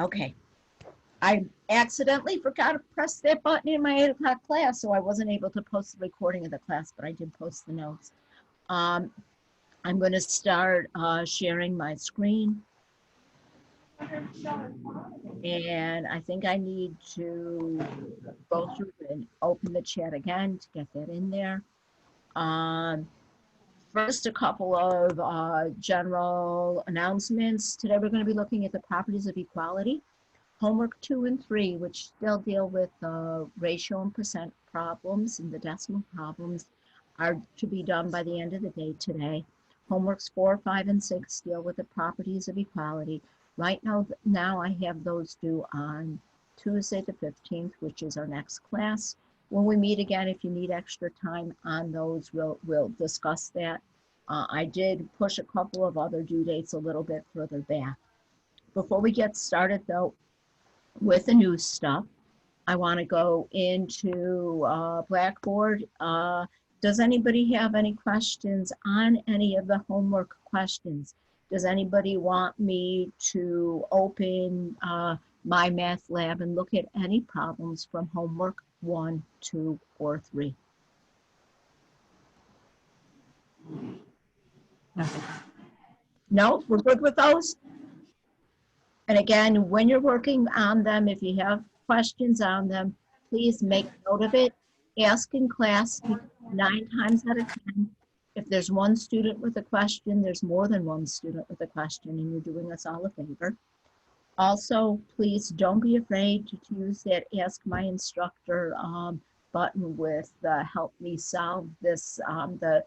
Okay. I accidentally forgot to press that button in my 8 o'clock class, so I wasn't able to post the recording of the class, but I did post the notes. I'm going to start sharing my screen. And I think I need to go through and open the chat again to get that in there. First, a couple of general announcements. Today, we're going to be looking at the properties of equality. Homework 2 and 3, which still deal with ratio and percent problems and the decimal problems, are to be done by the end of the day today. Homeworks 4, 5, and 6 deal with the properties of equality. Right now I have those due on Tuesday the 15th, which is our next class. When we meet again, if you need extra time on those, we'll discuss that. I did push a couple of other due dates a little bit further back. Before we get started, though, with the new stuff, I want to go into Blackboard. Does anybody have any questions on any of the homework questions? Does anybody want me to open my math lab and look at any problems from homework 1, 2, or 3? No, we're good with those? And again, when you're working on them, if you have questions on them, please make note of it. Ask in class 9 times out of 10. If there's one student with a question, there's more than one student with a question, and you're doing us all a favor. Also, please don't be afraid to use that Ask My Instructor button with the Help Me Solve This, the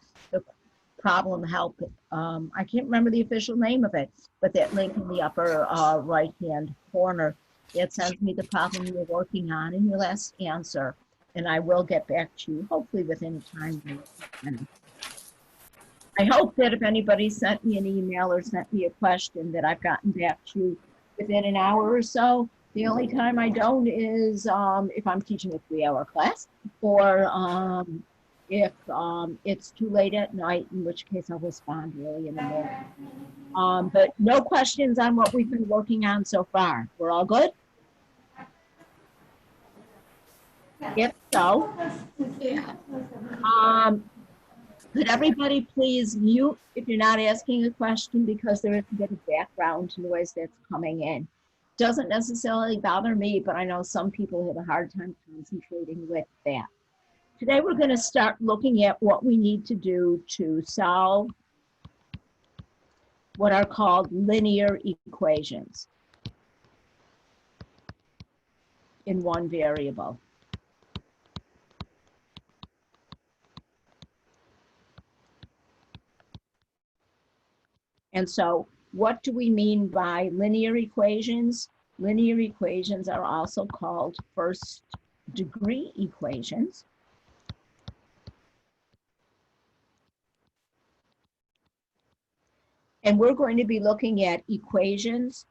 problem help. I can't remember the official name of it, but that link in the upper right-hand corner, it sends me the problem you're working on and your last answer, and I will get back to you, hopefully within time. I hope that if anybody sent me an email or sent me a question that I've gotten back to you within an hour or so. The only time I don't is if I'm teaching a 3-hour class, or if it's too late at night, in which case I'll respond early in the morning. But no questions on what we've been working on so far. We're all good? If so, yeah. Could everybody please mute if you're not asking a question, because there is a bit of background noise that's coming in. Doesn't necessarily bother me, but I know some people have a hard time concentrating with that. Today we're going to start looking at what we need to do to solve what are called linear equations in one variable. And so what do we mean by linear equations? Linear equations are also called first-degree equations. And we're going to be looking at equations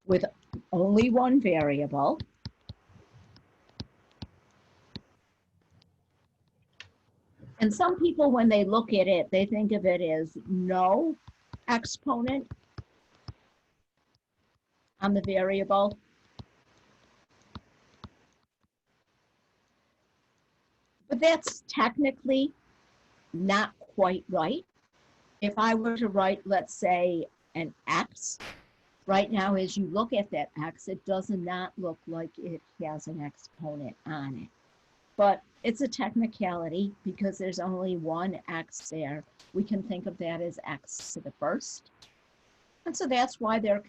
with only one variable. And some people, when they look at it, they think of it as no exponent on the variable. But that's technically not quite right. If I were to write, let's say, an x, right now as you look at that x, it does not look like it has an exponent on it. But it's a technicality because there's only one x there. We can think of that as x to the first. And so that's why they're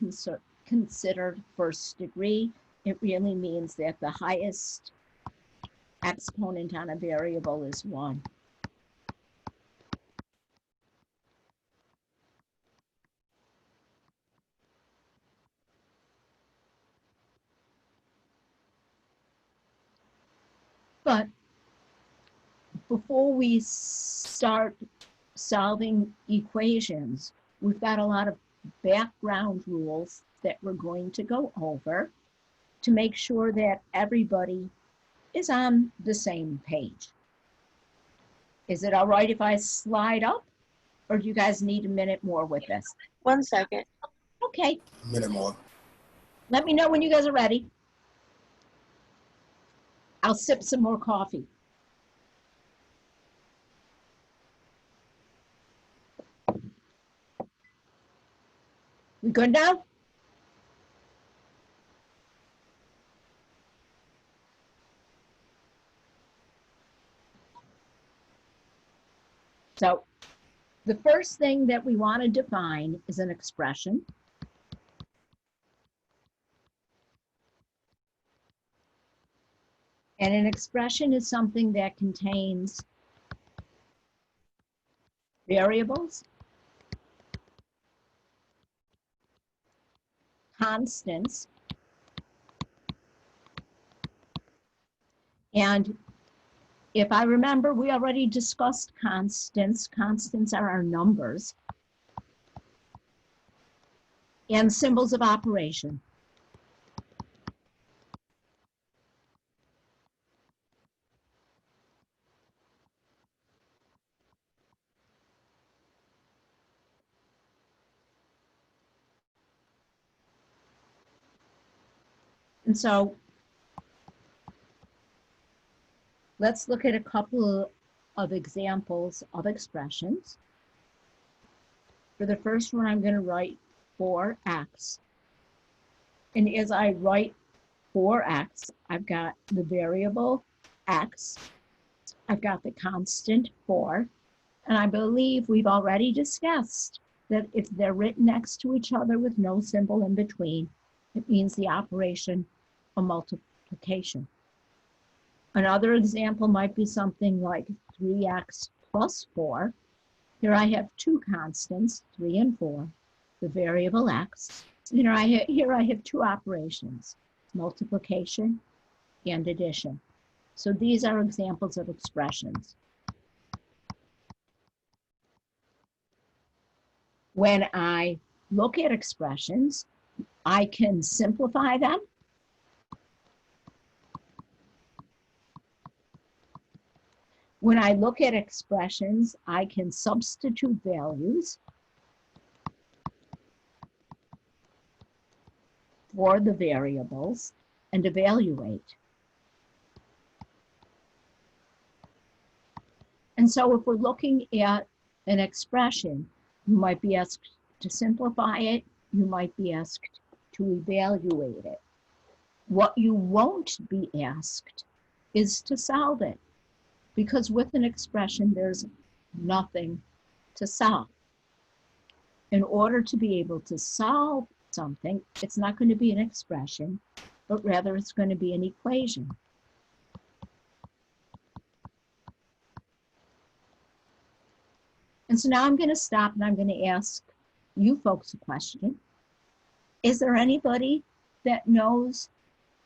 considered first degree. It really means that the highest exponent on a variable is 1. But before we start solving equations, we've got a lot of background rules that we're going to go over to make sure that everybody is on the same page. Is it all right if I slide up, or do you guys need a minute more with this? 1 second. Okay. A minute more. Let me know when you guys are ready. I'll sip some more coffee. We good now? So the first thing that we want to define is an expression. And an expression is something that contains variables, constants, and if I remember, we already discussed constants. Constants are our numbers, and symbols of operation. And so let's look at a couple of examples of expressions. For the first one, I'm going to write 4x. And as I write 4x, I've got the variable x, I've got the constant 4, and I believe we've already discussed that if they're written next to each other with no symbol in between, it means the operation of multiplication. Another example might be something like 3x plus 4. Here I have two constants, 3 and 4, the variable x. Here I have two operations, multiplication and addition. So these are examples of expressions. When I look at expressions, I can simplify them. When I look at expressions, I can substitute values for the variables and evaluate. And so if we're looking at an expression, you might be asked to simplify it, you might be asked to evaluate it. What you won't be asked is to solve it, because with an expression, there's nothing to solve. In order to be able to solve something, it's not going to be an expression, but rather it's going to be an equation. And so now I'm going to stop and I'm going to ask you folks a question. Is there anybody that knows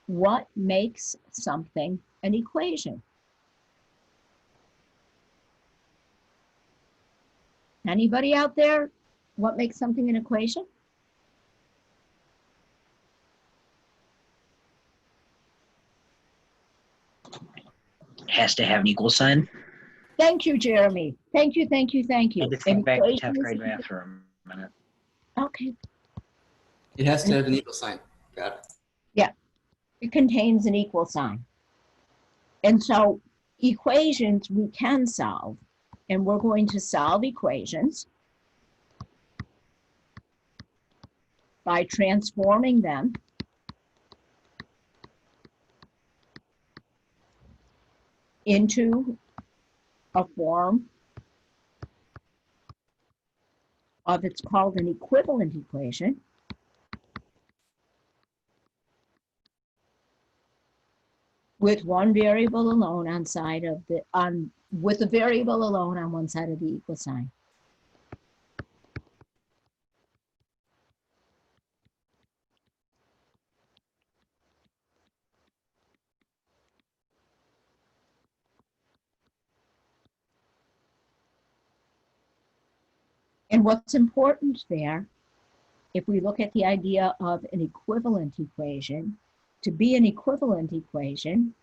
what makes something an equation? Anybody out there? What makes something an equation? It has to have an equal sign. Thank you, Jeremy. Thank you, thank you, thank you. I just got back to 10th grade math for a minute. Okay. It has to have an equal sign. Got it. Yeah, it contains an equal sign. And so equations we can solve, and we're going to solve equations by transforming them into a form of, it's called an equivalent equation. With one variable alone on side of the, with a variable alone on one side of the equal sign. And what's important there, if we look at the idea of an equivalent equation, to be an equivalent equation,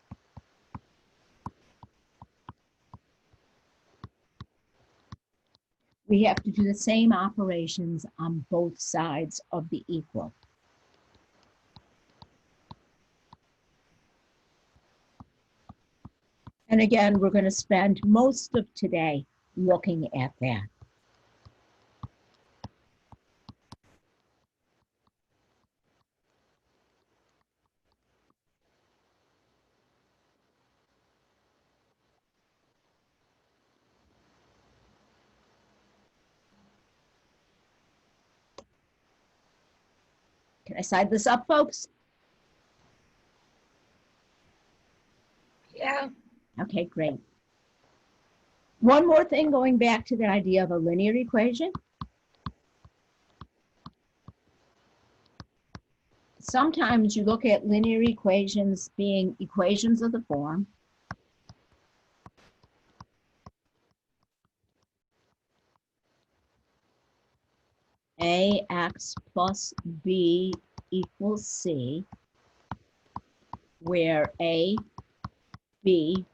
we have to do the same operations on both sides of the equal. And again, we're going to spend most of today looking at that. Can I side this up, folks? Yeah. Okay, great. One more thing, going back to the idea of a linear equation. Sometimes you look at linear equations being equations of the form ax plus b equals c, where a, b,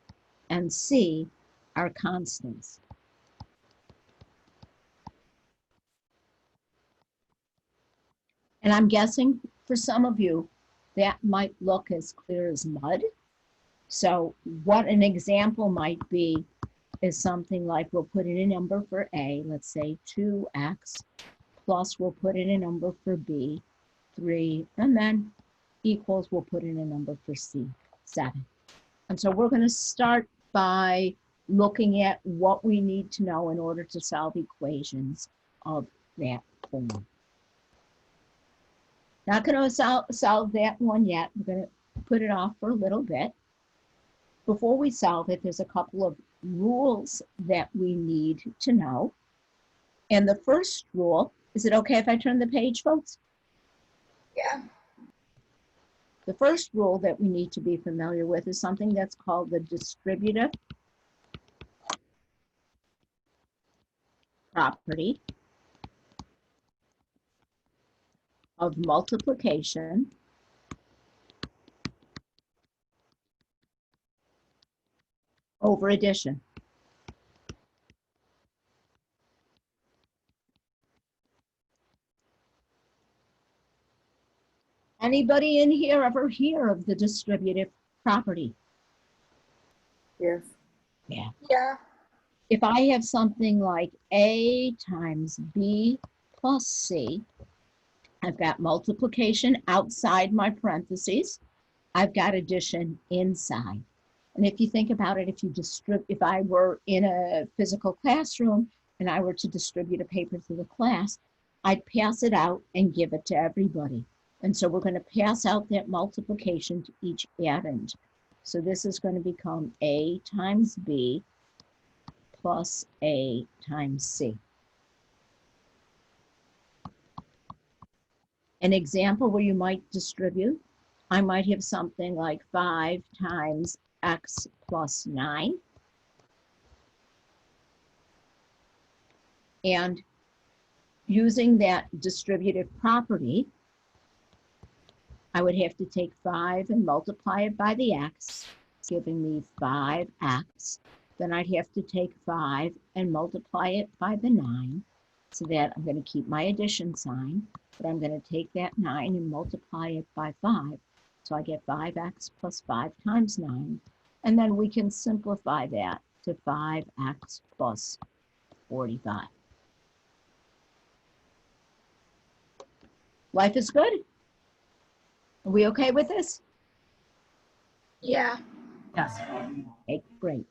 and c are constants. And I'm guessing for some of you, that might look as clear as mud. So what an example might be is something like, we'll put in a number for a, let's say 2x, plus we'll put in a number for b, 3, and then equals, we'll put in a number for c, 7. And so we're going to start by looking at what we need to know in order to solve equations of that form. Not going to solve that one yet. We're going to put it off for a little bit. Before we solve it, there's a couple of rules that we need to know. And the first rule, is it okay if I turn the page, folks? Yeah. The first rule that we need to be familiar with is something that's called the distributive property of multiplication over addition. Anybody in here ever hear of the distributive property? Yes. Yeah. Yeah. If I have something like a times b plus c, I've got multiplication outside my parentheses. I've got addition inside. And if you think about it, if I were in a physical classroom and I were to distribute a paper to the class, I'd pass it out and give it to everybody. And so we're going to pass out that multiplication to each addend. So this is going to become a times b plus a times c. An example where you might distribute, I might have something like 5 times x plus 9. And using that distributive property, I would have to take 5 and multiply it by the x, giving me 5x. Then I'd have to take 5 and multiply it by the 9, so that I'm going to keep my addition sign, but I'm going to take that 9 and multiply it by 5. So I get 5x plus 5 times 9. And then we can simplify that to 5x plus 45. Life is good? Are we okay with this? Yeah. Yes. Okay, great.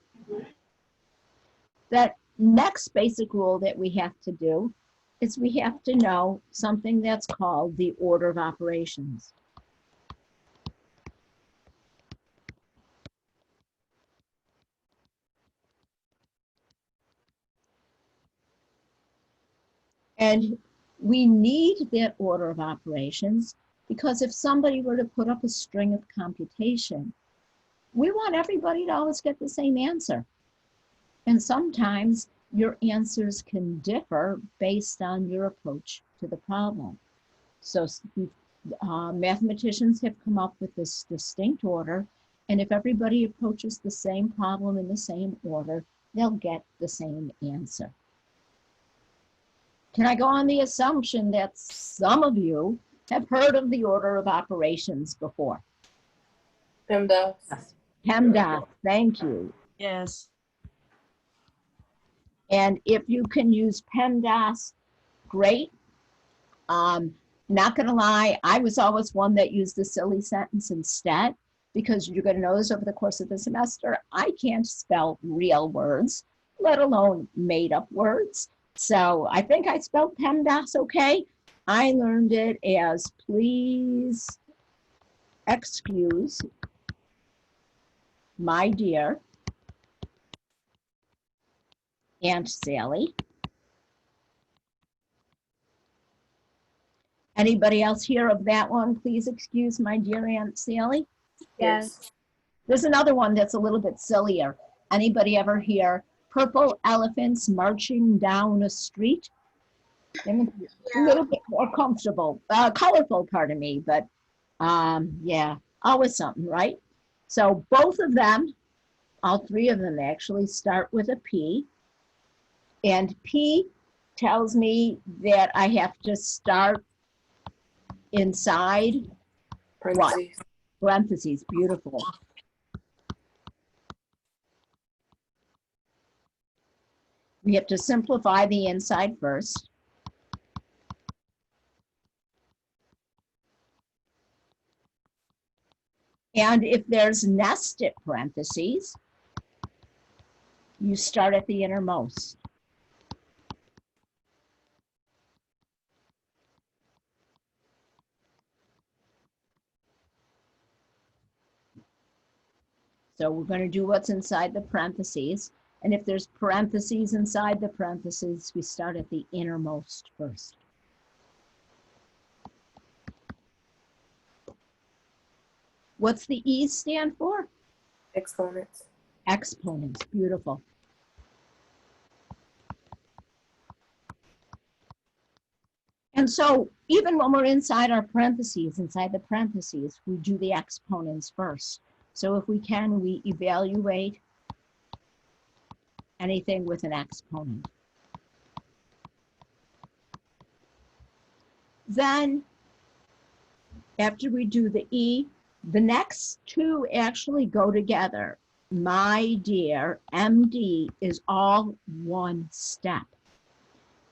That next basic rule that we have to do is we have to know something that's called the order of operations. And we need that order of operations because if somebody were to put up a string of computation, we want everybody to always get the same answer. And sometimes your answers can differ based on your approach to the problem. So mathematicians have come up with this distinct order, and if everybody approaches the same problem in the same order, they'll get the same answer. Can I go on the assumption that some of you have heard of the order of operations before? PEMDAS. Yes. PEMDAS, thank you. Yes. And if you can use PEMDAS, great. Not gonna lie, I was always one that used the silly sentence instead, because you're gonna notice over the course of the semester, I can't spell real words, let alone made up words. So I think I spelled PEMDAS okay. I learned it as please excuse my dear Aunt Sally. Anybody else hear of that one? Please excuse my dear Aunt Sally. Yes. There's another one that's a little bit sillier. Anybody ever hear purple elephants marching down a street? A little bit more comfortable, colorful, pardon me, but yeah, always something, right? So both of them, all three of them actually start with a P. And P tells me that I have to start inside what? Parentheses. Parentheses, beautiful. We have to simplify the inside first. And if there's nested parentheses, you start at the innermost. So we're going to do what's inside the parentheses. And if there's parentheses inside the parentheses, we start at the innermost first. What's the E stand for? Exponents. Exponents, beautiful. And so even when we're inside our parentheses, inside the parentheses, we do the exponents first. So if we can, we evaluate anything with an exponent. Then after we do the E, the next two actually go together. My dear, MD is all one step.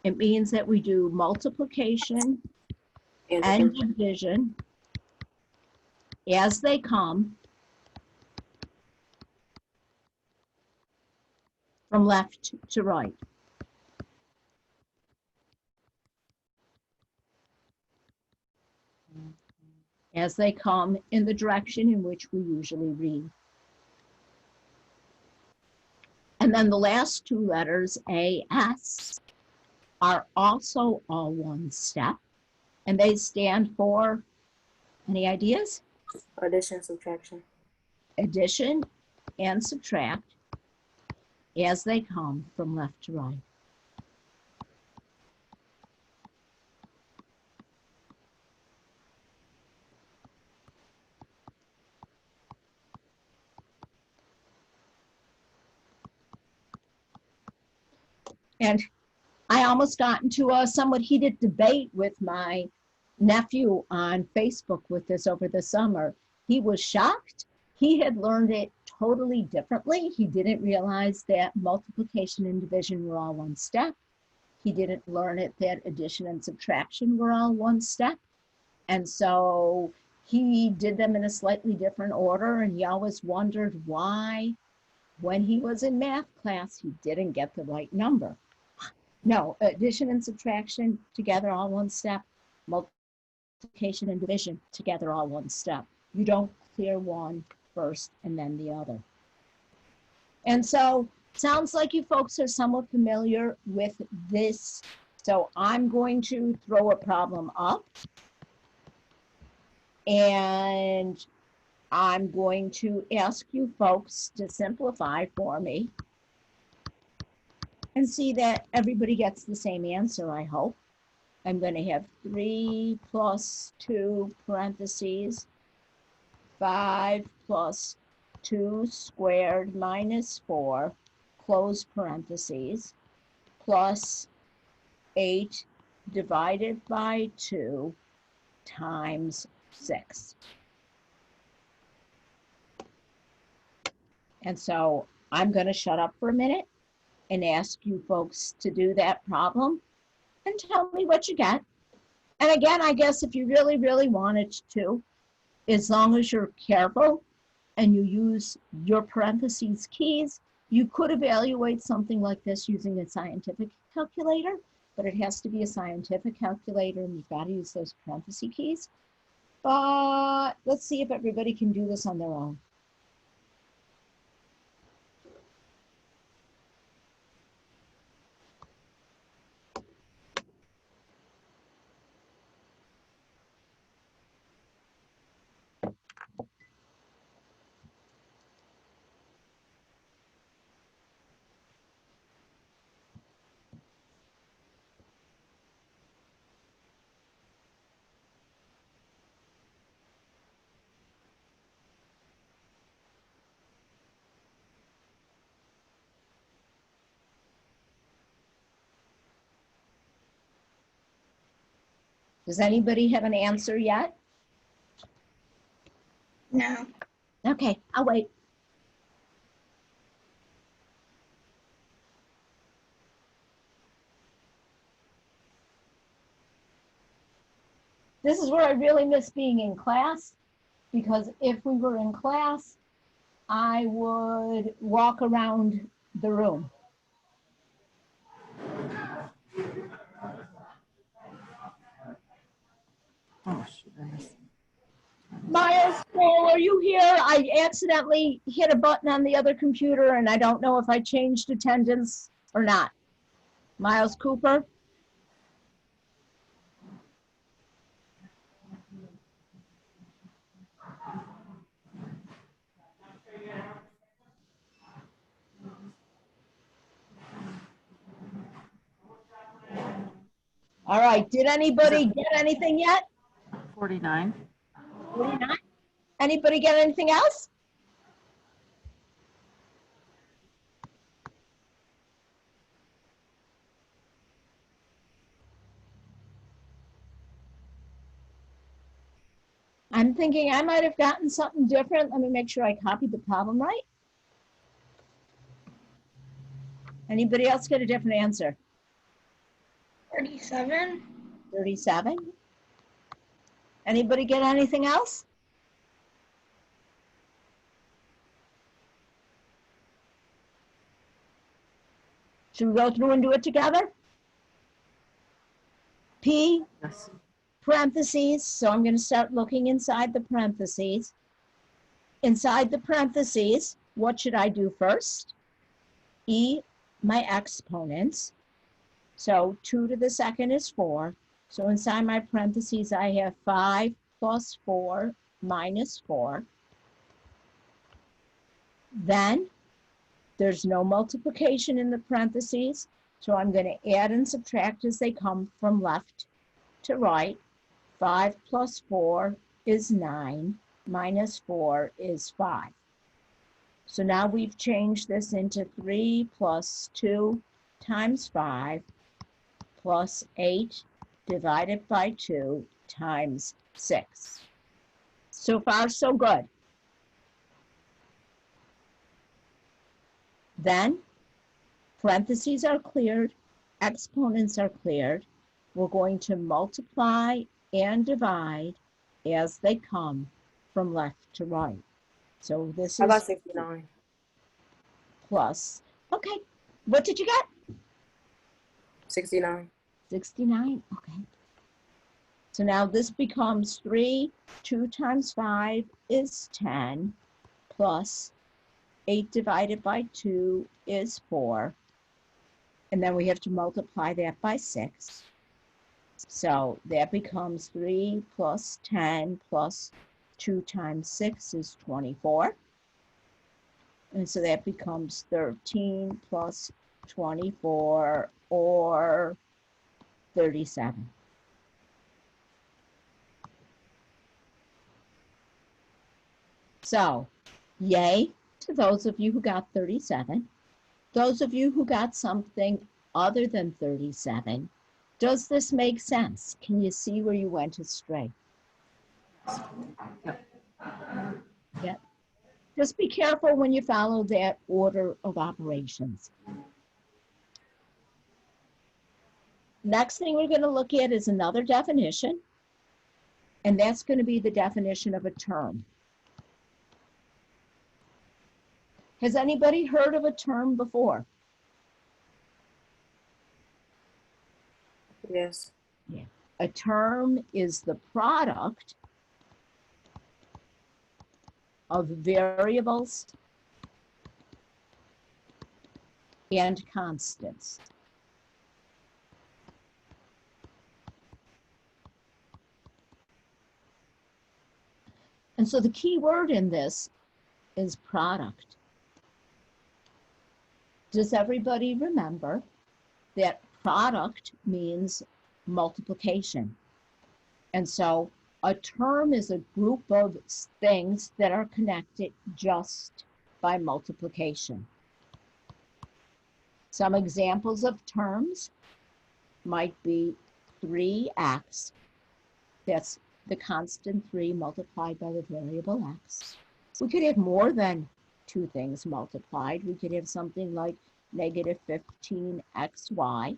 It means that we do multiplication and division as they come from left to right. As they come in the direction in which we usually read. And then the last two letters, AS, are also all one step, and they stand for, any ideas? Addition, subtraction. Addition and subtract as they come from left to right. And I almost got into a somewhat heated debate with my nephew on Facebook with this over the summer. He was shocked. He had learned it totally differently. He didn't realize that multiplication and division were all one step. He didn't learn it that addition and subtraction were all one step. And so he did them in a slightly different order, and he always wondered why, when he was in math class, he didn't get the right number. No, addition and subtraction together all one step, multiplication and division together all one step. You don't clear one first and then the other. And so sounds like you folks are somewhat familiar with this. So I'm going to throw a problem up, and I'm going to ask you folks to simplify for me and see that everybody gets the same answer, I hope. I'm going to have 3 plus 2 parentheses, 5 plus 2 squared minus 4, close parentheses, plus 8 divided by 2 times 6. And so I'm going to shut up for a minute and ask you folks to do that problem and tell me what you get. And again, I guess if you really, really wanted to, as long as you're careful and you use your parentheses keys, you could evaluate something like this using a scientific calculator, but it has to be a scientific calculator and you've got to use those parentheses keys. But let's see if everybody can do this on their own. Does anybody have an answer yet? No. Okay, I'll wait. This is where I really miss being in class, because if we were in class, I would walk around the room. Oh, shoot, I missed. Miles, Paul, are you here? I accidentally hit a button on the other computer and I don't know if I changed attendance or not. Miles Cooper? All right, did anybody get anything yet? 49. 49? Anybody get anything else? I'm thinking I might have gotten something different. Let me make sure I copied the problem right. Anybody else get a different answer? 37. 37. Anybody get anything else? Should we go through and do it together? P, Yes. parentheses, so I'm going to start looking inside the parentheses. Inside the parentheses, what should I do first? E, my exponents. So 2 to the second is 4. So inside my parentheses, I have 5 plus 4 minus 4. Then there's no multiplication in the parentheses, so I'm going to add and subtract as they come from left to right. 5 plus 4 is 9, minus 4 is 5. So now we've changed this into 3 plus 2 times 5 plus 8 divided by 2 times 6. So far, so good. Then, parentheses are cleared, exponents are cleared. We're going to multiply and divide as they come from left to right. So this How about is 69? plus. Okay, what did you get? 69. 69, okay. So now this becomes 3, 2 times 5 is 10, plus 8 divided by 2 is 4. And then we have to multiply that by 6. So that becomes 3 plus 10 plus 2 times 6 is 24. And so that becomes 13 plus 24, or 37. So, yay to those of you who got 37. Those of you who got something other than 37, does this make sense? Can you see where you went astray? Yep. Yep. Just be careful when you follow that order of operations. Next thing we're going to look at is another definition, and that's going to be the definition of a term. Has anybody heard of a term before? Yes. A term is the product of variables and constants. And so the key word in this is product. Does everybody remember that product means multiplication? And so a term is a group of things that are connected just by multiplication. Some examples of terms might be 3x. That's the constant 3 multiplied by the variable x. We could have more than two things multiplied. We could have something like negative 15xy.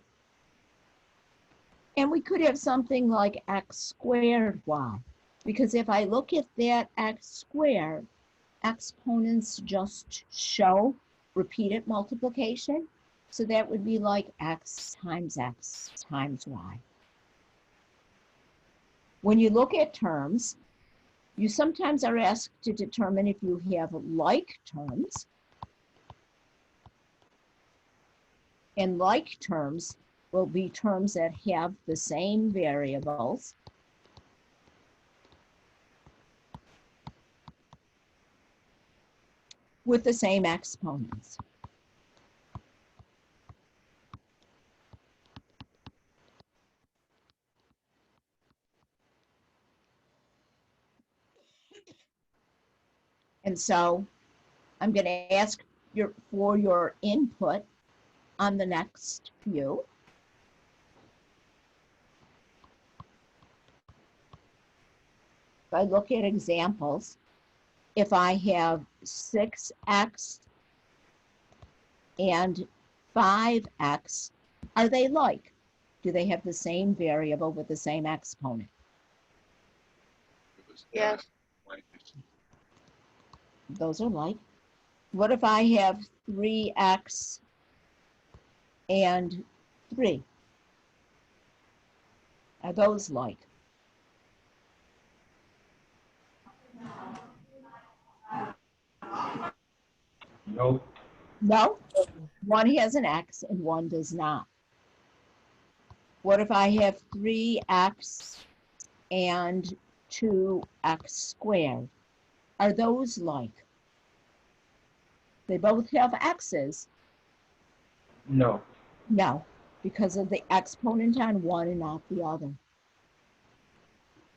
And we could have something like x squared y. Because if I look at that x squared, exponents just show repeated multiplication. So that would be like x times y. When you look at terms, you sometimes are asked to determine if you have like terms. And like terms will be terms that have the same variables with the same exponents. And so I'm going to ask for your input on the next few. If I look at examples, if I have 6x and 5x, are they like? Do they have the same variable with the same exponent? Yes. Those are like. What if I have 3x and 3? Are those like? Nope. No, one has an x and one does not. What if I have 3x and 2x squared? Are those like? They both have x's. No. No, because of the exponent on one and not the other.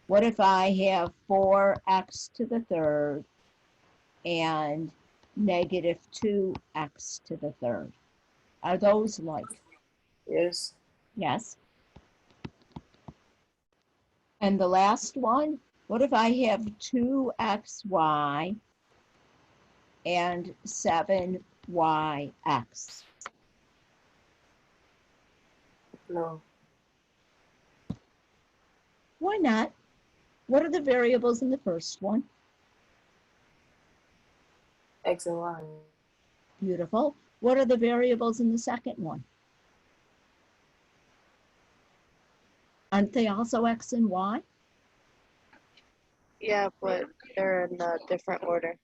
What if I have 4x to the third and negative 2x to the third? Are those like? Yes. Yes. And the last one, what if I have 2xy and 7yx? No. Why not? What are the variables in the first one? X and Y. Beautiful. What are the variables in the second one? Aren't they also x and y? Yeah, but they're in a different order.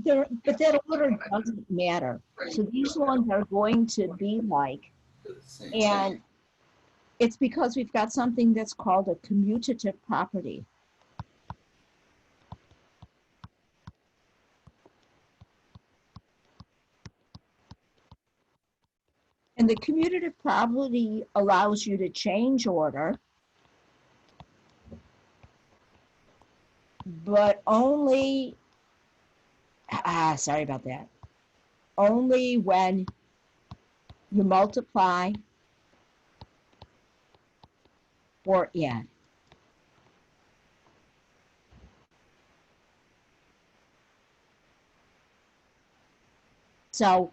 But that order doesn't matter. So these ones are going to be like, and it's because we've got something that's called a commutative property. And the commutative property allows you to change order, but only, sorry about that, only when you multiply or add. So,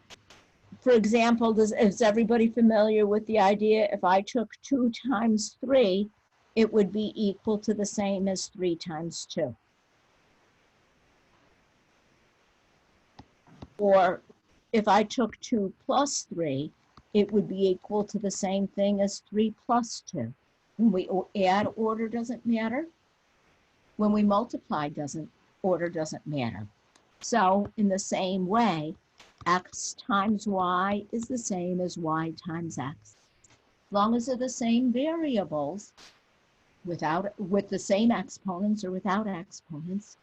for example, is everybody familiar with the idea if I took 2 times 3, it would be equal to the same as 3 times 2? Or if I took 2 plus 3, it would be equal to the same thing as 3 plus 2. When we add, order doesn't matter. When we multiply, order doesn't matter. So in the same way, x times y is the same as y times x. As long as they're the same variables, with the same exponents or without exponents,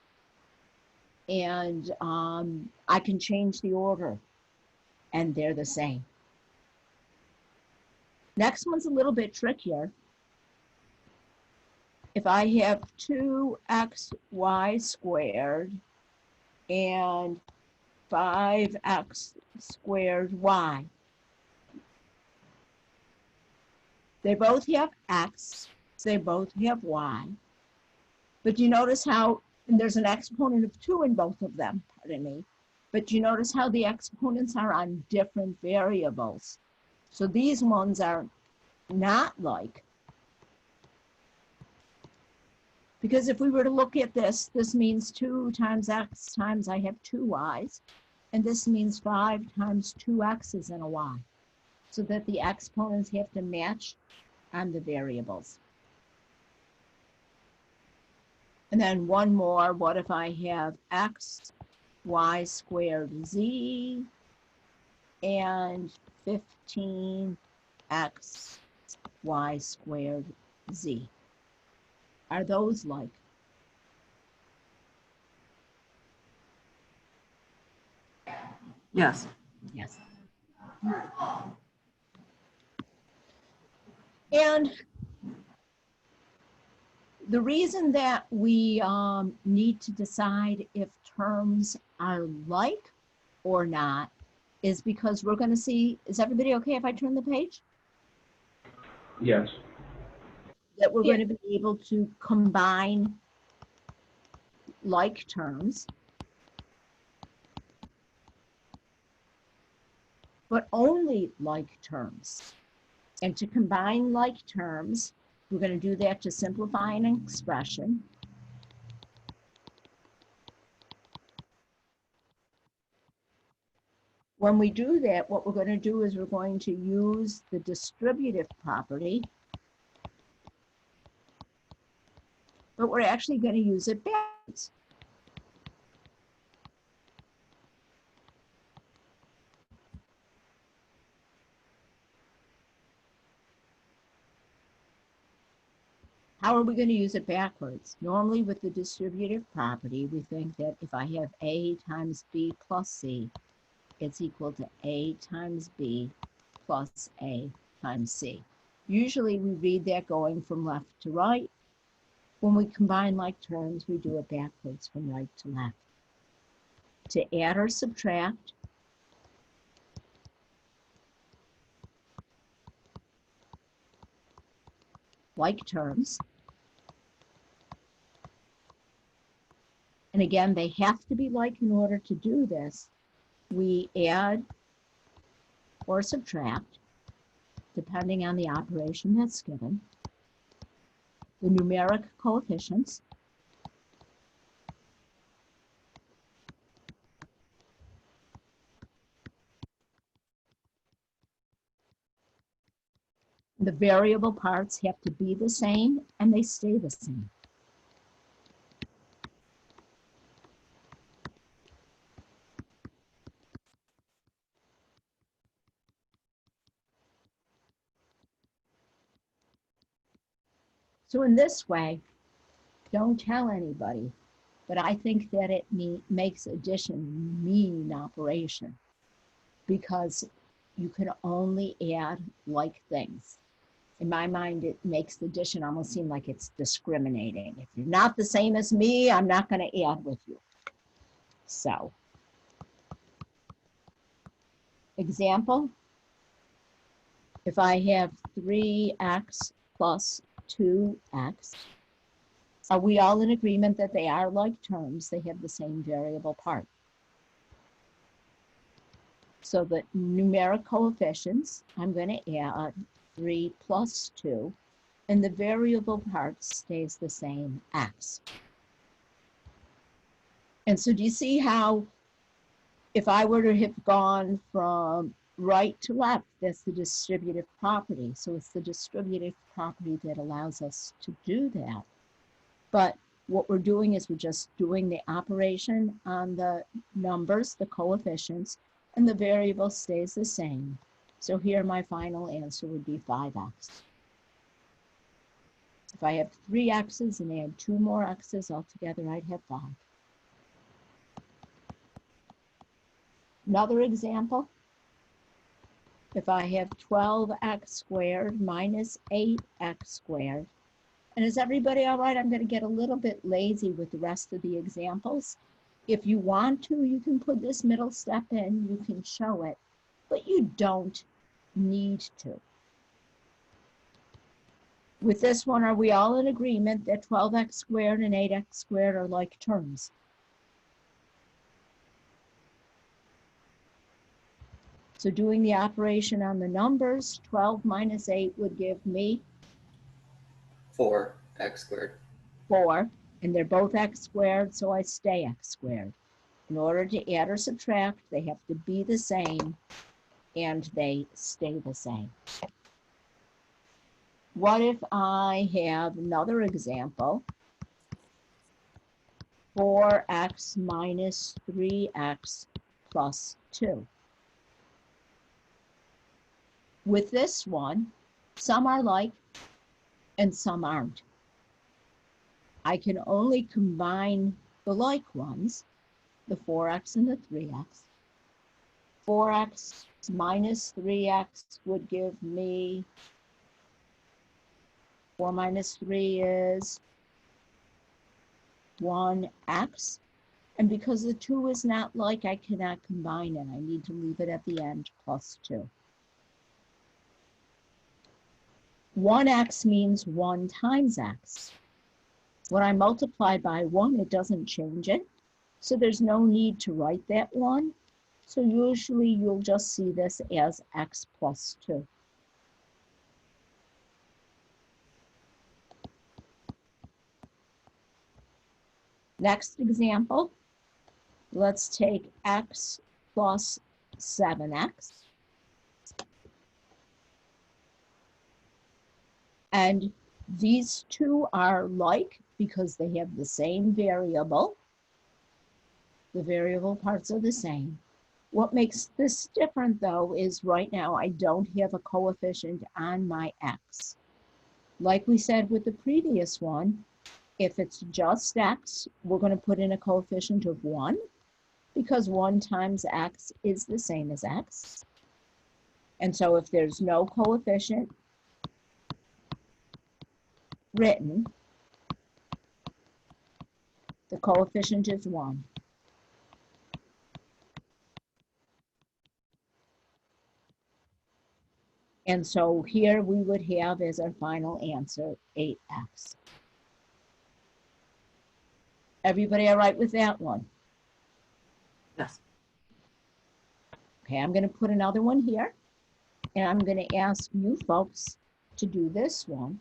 and I can change the order, and they're the same. Next one's a little bit trickier. If I have 2xy squared and 5x squared y, they both have x, they both have y, but you notice how there's an exponent of 2 in both of them, pardon me, but you notice how the exponents are on different variables. So these ones are not like, because if we were to look at this, this means 2 times x times I have 2 y's, and this means 5 times 2 x's and a y, so that the exponents have to match on the variables. And then one more, what if I have x, y squared z, and 15x y squared z? Are those like? Yes. Yes. And the reason that we need to decide if terms are like or not is because we're going to see, is everybody okay if I turn the page? Yes. That we're going to be able to combine like terms, but only like terms. And to combine like terms, we're going to do that to simplify an expression. When we do that, what we're going to do is we're going to use the distributive property, but we're actually going to use it backwards. How are we going to use it backwards? Normally with the distributive property, we think that if I have A times B plus C, it's equal to A times B plus A times C. Usually we read that going from left to right. When we combine like terms, we do it backwards from right to left. To add or subtract, like terms, and again, they have to be like in order to do this. We add or subtract, depending on the operation that's given, the numeric coefficients, the variable parts have to be the same, and they stay the same. So in this way, don't tell anybody, but I think that it makes addition mean operation, because you can only add like things. In my mind, it makes the addition almost seem like it's discriminating. If you're not the same as me, I'm not going to add with you. So, example, if I have 3x plus 2x, are we all in agreement that they are like terms? They have the same variable part. So the numeric coefficients, I'm going to add 3 plus 2, and the variable part stays the same, x. And so do you see how if I were to have gone from right to left, that's the distributive property. So it's the distributive property that allows us to do that. But what we're doing is we're just doing the operation on the numbers, the coefficients, and the variable stays the same. So here my final answer would be 5x. If I have 3 x's and add 2 more x's altogether, I'd have 5. Another example, if I have 12x squared minus 8x squared, and is everybody all right? I'm going to get a little bit lazy with the rest of the examples. If you want to, you can put this middle step in, you can show it, but you don't need to. With this one, are we all in agreement that 12x squared and 8x squared are like terms? So doing the operation on the numbers, 12 minus 8 would give me 4x squared. 4, and they're both x squared, so I stay x squared. In order to add or subtract, they have to be the same, and they stay the same. What if I have another example? 4x minus 3x plus 2. With this one, some are like and some aren't. I can only combine the like ones, the 4x and the 3x. 4x minus 3x would give me 4 minus 3 is 1x. And because the 2 is not like, I cannot combine it. I need to leave it at the end, plus 2. 1x means 1 times x. When I multiply by 1, it doesn't change it. So there's no need to write that 1. So usually you'll just see this as x plus 2. Next example, let's take x plus 7x. And these two are like because they have the same variable. The variable parts are the same. What makes this different though is right now I don't have a coefficient on my x. Like we said with the previous one, if it's just x, we're going to put in a coefficient of 1 because 1 times x is the same as x. And so if there's no coefficient written, the coefficient is 1. And so here we would have as our final answer 8x. Everybody all right with that one? Yes. Okay, I'm going to put another one here, and I'm going to ask you folks to do this one.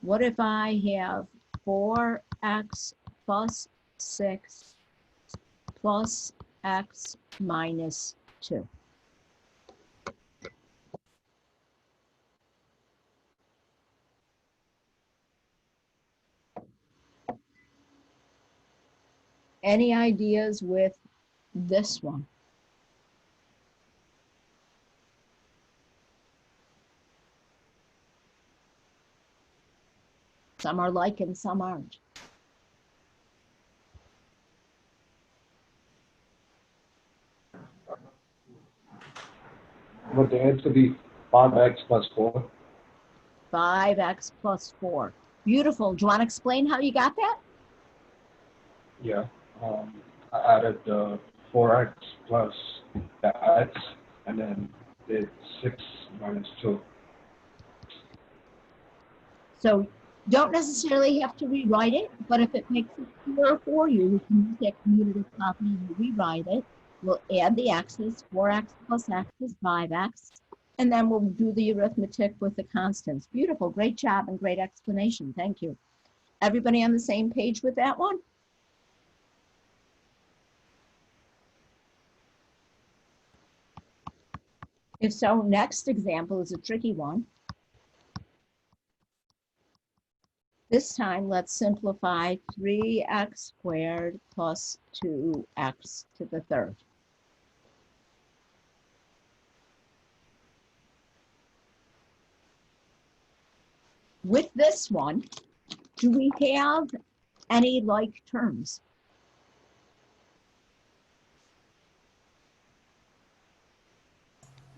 What if I have 4x plus 6 plus x minus 2? Any ideas with this one? Some are like and some aren't. Would the answer be 5x plus 4? 5x plus 4. Beautiful. Do you want to explain how you got that? Yeah. I added 4x plus the x, and then did 6 minus 2. So don't necessarily have to rewrite it, but if it makes it clearer for you, you can use that commutative property and rewrite it. We'll add the x's. 4x plus x is 5x. And then we'll do the arithmetic with the constants. Beautiful. Great job and great explanation. Thank you. Everybody on the same page with that one? If so, next example is a tricky one. This time, let's simplify 3x squared plus 2x to the third. With this one, do we have any like terms?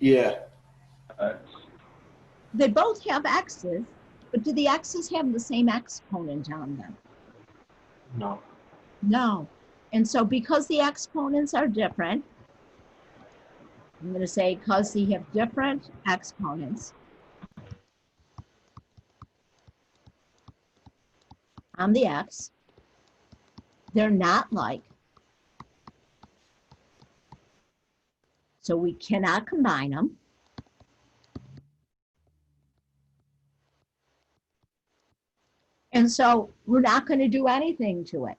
Yeah. X. They both have x's, but do the x's have the same exponent on them? No. No. And so because the exponents are different, I'm going to say because they have different exponents on the x, they're not like. So we cannot combine them. And so we're not going to do anything to it.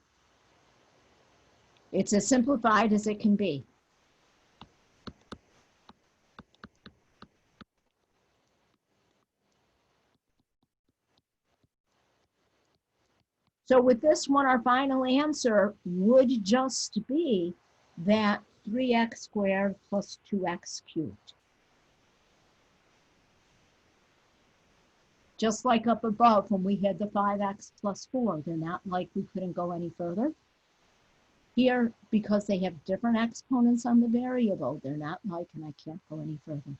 It's as simplified as it can be. So with this one, our final answer would just be that 3x squared plus 2x cubed. Just like up above when we had the 5x plus 4, they're not like we couldn't go any further. Here, because they have different exponents on the variable, they're not like, and I can't go any further.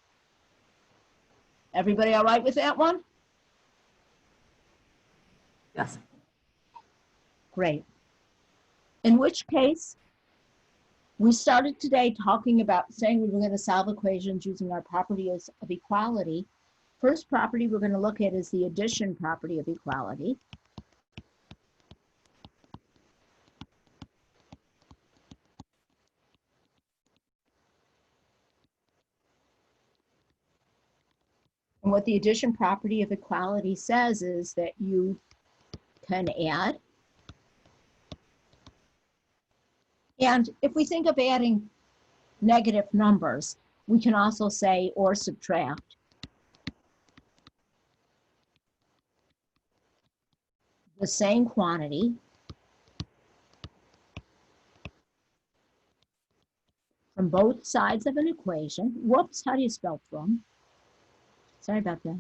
Everybody all right with that one? Yes. Great. In which case, we started today talking about saying we were going to solve equations using our properties of equality. First property we're going to look at is the addition property of equality. And what the addition property of equality says is that you can add. And if we think of adding negative numbers, we can also say or subtract. The same quantity from both sides of an equation. Whoops, how do you spell from? Sorry about that.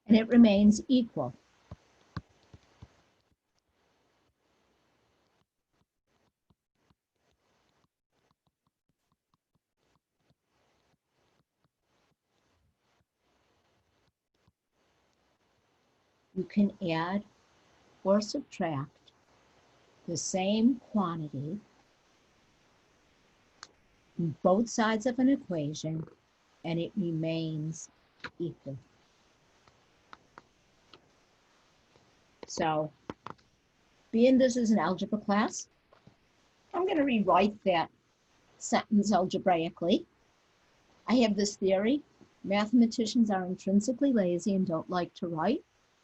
And it remains equal. You can add or subtract the same quantity from both sides of an equation, and it remains equal. So, being this is an algebra class, I'm going to rewrite that sentence algebraically. I have this theory: mathematicians are intrinsically lazy and don't like to write,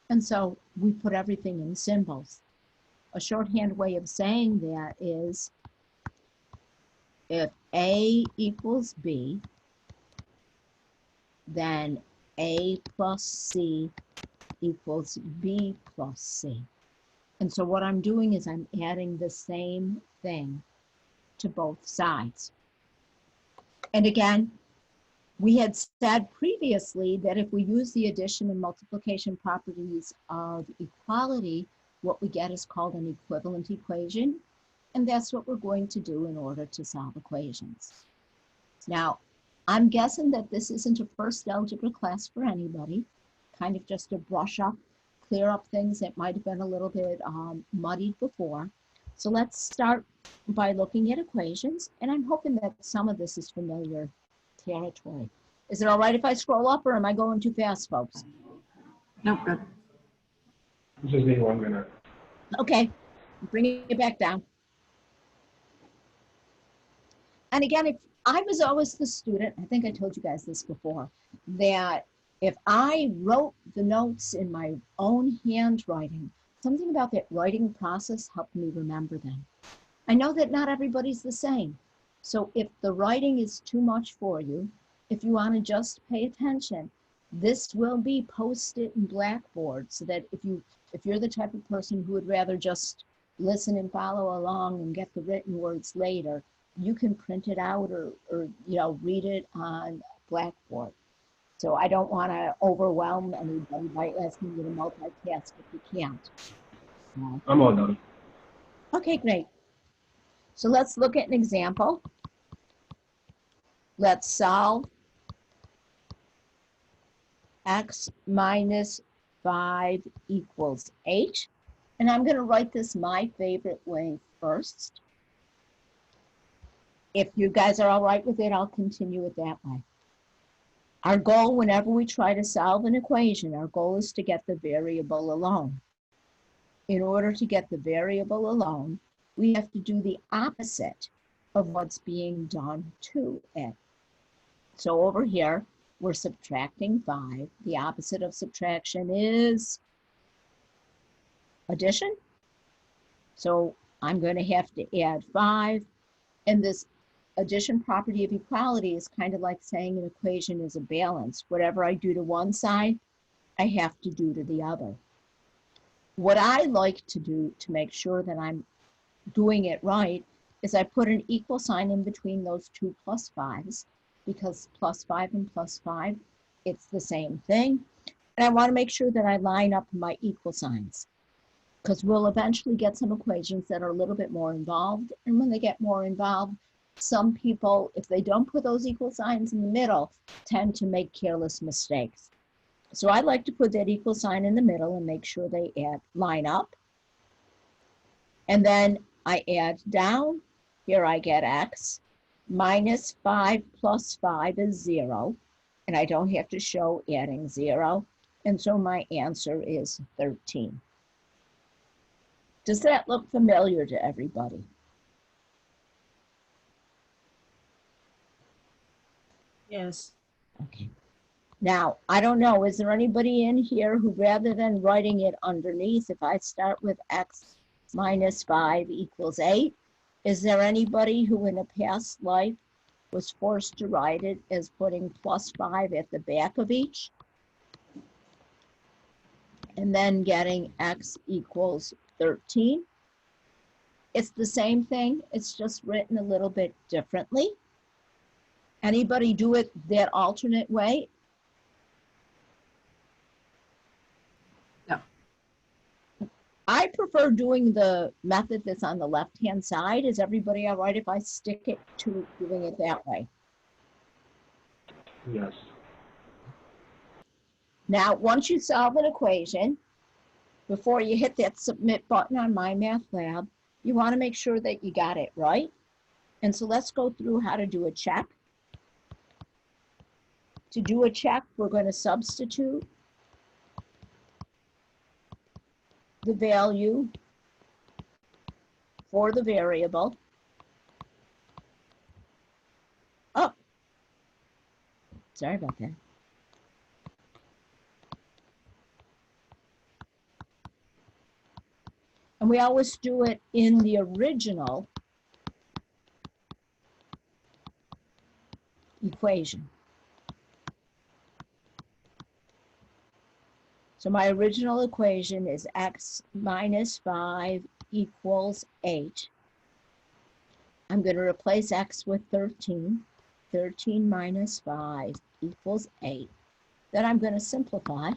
and so we put everything in symbols. A shorthand way of saying that is, if A equals B, then A plus C equals B plus C. And so what I'm doing is I'm adding the same thing to both sides. And again, we had said previously that if we use the addition and multiplication properties of equality, what we get is called an equivalent equation. And that's what we're going to do in order to solve equations. Now, I'm guessing that this isn't a first algebra class for anybody, kind of just to brush up, clear up things that might have been a little bit muddied before. So let's start by looking at equations, and I'm hoping that some of this is familiar territory. Is it all right if I scroll up, or am I going too fast, folks? Nope, good. Just need 1 minute. Okay, bring it back down. And again, if I was always the student, I think I told you guys this before, that if I wrote the notes in my own handwriting, something about that writing process helped me remember them. I know that not everybody's the same. So if the writing is too much for you, if you want to just pay attention, this will be posted in Blackboard so that if you're the type of person who would rather just listen and follow along and get the written words later, you can print it out or read it on Blackboard. So I don't want to overwhelm anybody by asking you to multitask if you can't. I'm all done. Okay, great. So let's look at an example. Let's solve x minus 5 equals 8. And I'm going to write this my favorite way first. If you guys are all right with it, I'll continue it that way. Our goal whenever we try to solve an equation, our goal is to get the variable alone. In order to get the variable alone, we have to do the opposite of what's being done to it. So over here, we're subtracting 5. The opposite of subtraction is addition. So I'm going to have to add 5. And this addition property of equality is kind of like saying an equation is a balance. Whatever I do to one side, I have to do to the other. What I like to do to make sure that I'm doing it right is I put an equal sign in between those two plus 5s, because plus 5 and plus 5, it's the same thing. And I want to make sure that I line up my equal signs, because we'll eventually get some equations that are a little bit more involved. And when they get more involved, some people, if they don't put those equal signs in the middle, tend to make careless mistakes. So I like to put that equal sign in the middle and make sure they line up. And then I add down. Here I get x. Minus 5 plus 5 is 0. And I don't have to show adding 0. And so my answer is 13. Does that look familiar to everybody? Yes. Okay. Now, I don't know, is there anybody in here who, rather than writing it underneath, if I start with x minus 5 equals 8, is there anybody who in a past life was forced to write it as putting plus 5 at the back of each? And then getting x equals 13? It's the same thing, it's just written a little bit differently. Anybody do it that alternate way? No. I prefer doing the method that's on the left-hand side. Is everybody all right if I stick it to doing it that way? Yes. Now, once you solve an equation, before you hit that submit button on MyMathLab, you want to make sure that you got it right. And so let's go through how to do a check. To do a check, we're going to substitute the value for the variable. Oh, sorry about that. And we always do it in the original equation. So my original equation is x minus 5 equals 8. I'm going to replace x with 13. 13 minus 5 equals 8. Then I'm going to simplify.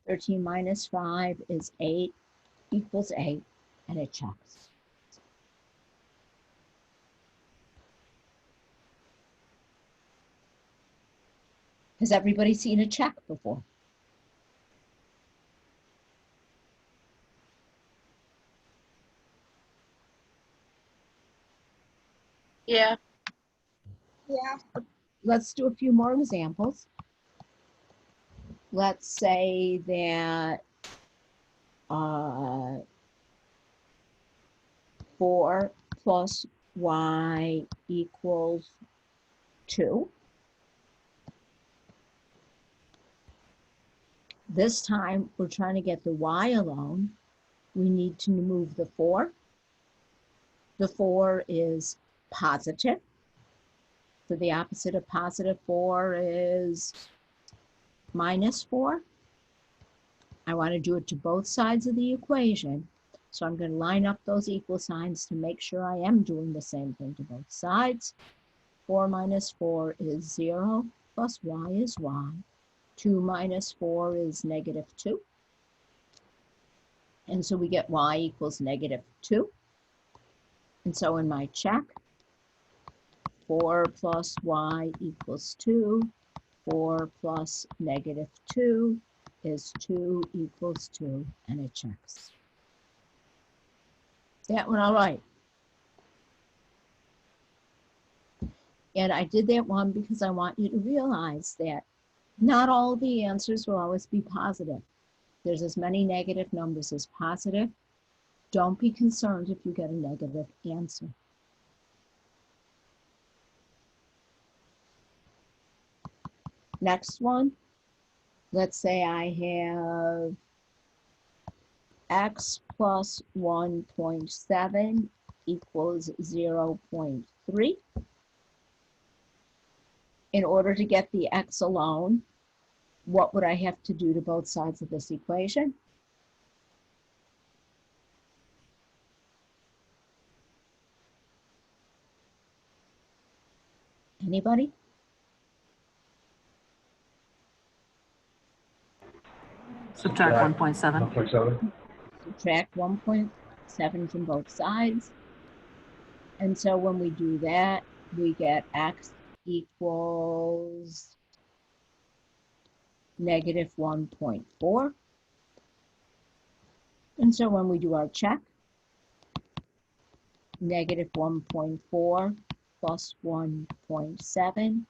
13 minus 5 is 8 equals 8, and it checks. Has everybody seen a check before? Yeah. Let's do a few more examples. let's say that 4 plus y equals 2. This time, we're trying to get the y alone. We need to move the 4. The 4 is positive. So the opposite of positive 4 is minus 4. I want to do it to both sides of the equation. So I'm going to line up those equal signs to make sure I am doing the same thing to both sides. 4 minus 4 is 0, plus y is y. 2 minus 4 is negative 2. And so we get y equals negative 2. And so in my check, 4 plus y equals 2. 4 plus negative 2 is 2 equals 2, and it checks. That one all right. And I did that one because I want you to realize that not all the answers will always be positive. There's as many negative numbers as positive. Don't be concerned if you get a negative answer. Next one, let's say I have x plus 1.7 equals 0.3. In order to get the x alone, what would I have to do to both sides of this equation? Anybody? Subtract 1.7. 1.7. Subtract 1.7 from both sides. And so when we do that, we get x equals negative 1.4. And so when we do our check, negative 1.4 plus 1.7,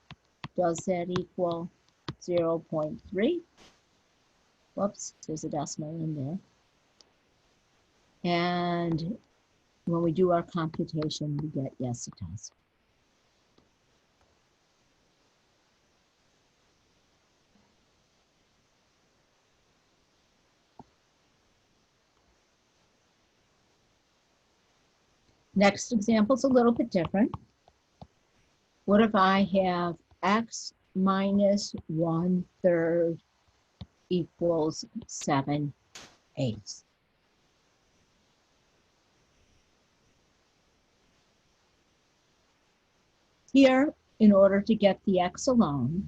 does that equal 0.3? Whoops, there's a decimal in there. And when we do our computation, we get yes, it does. Next example is a little bit different. What if I have x minus 1/3 equals 7/8? Here, in order to get the x alone,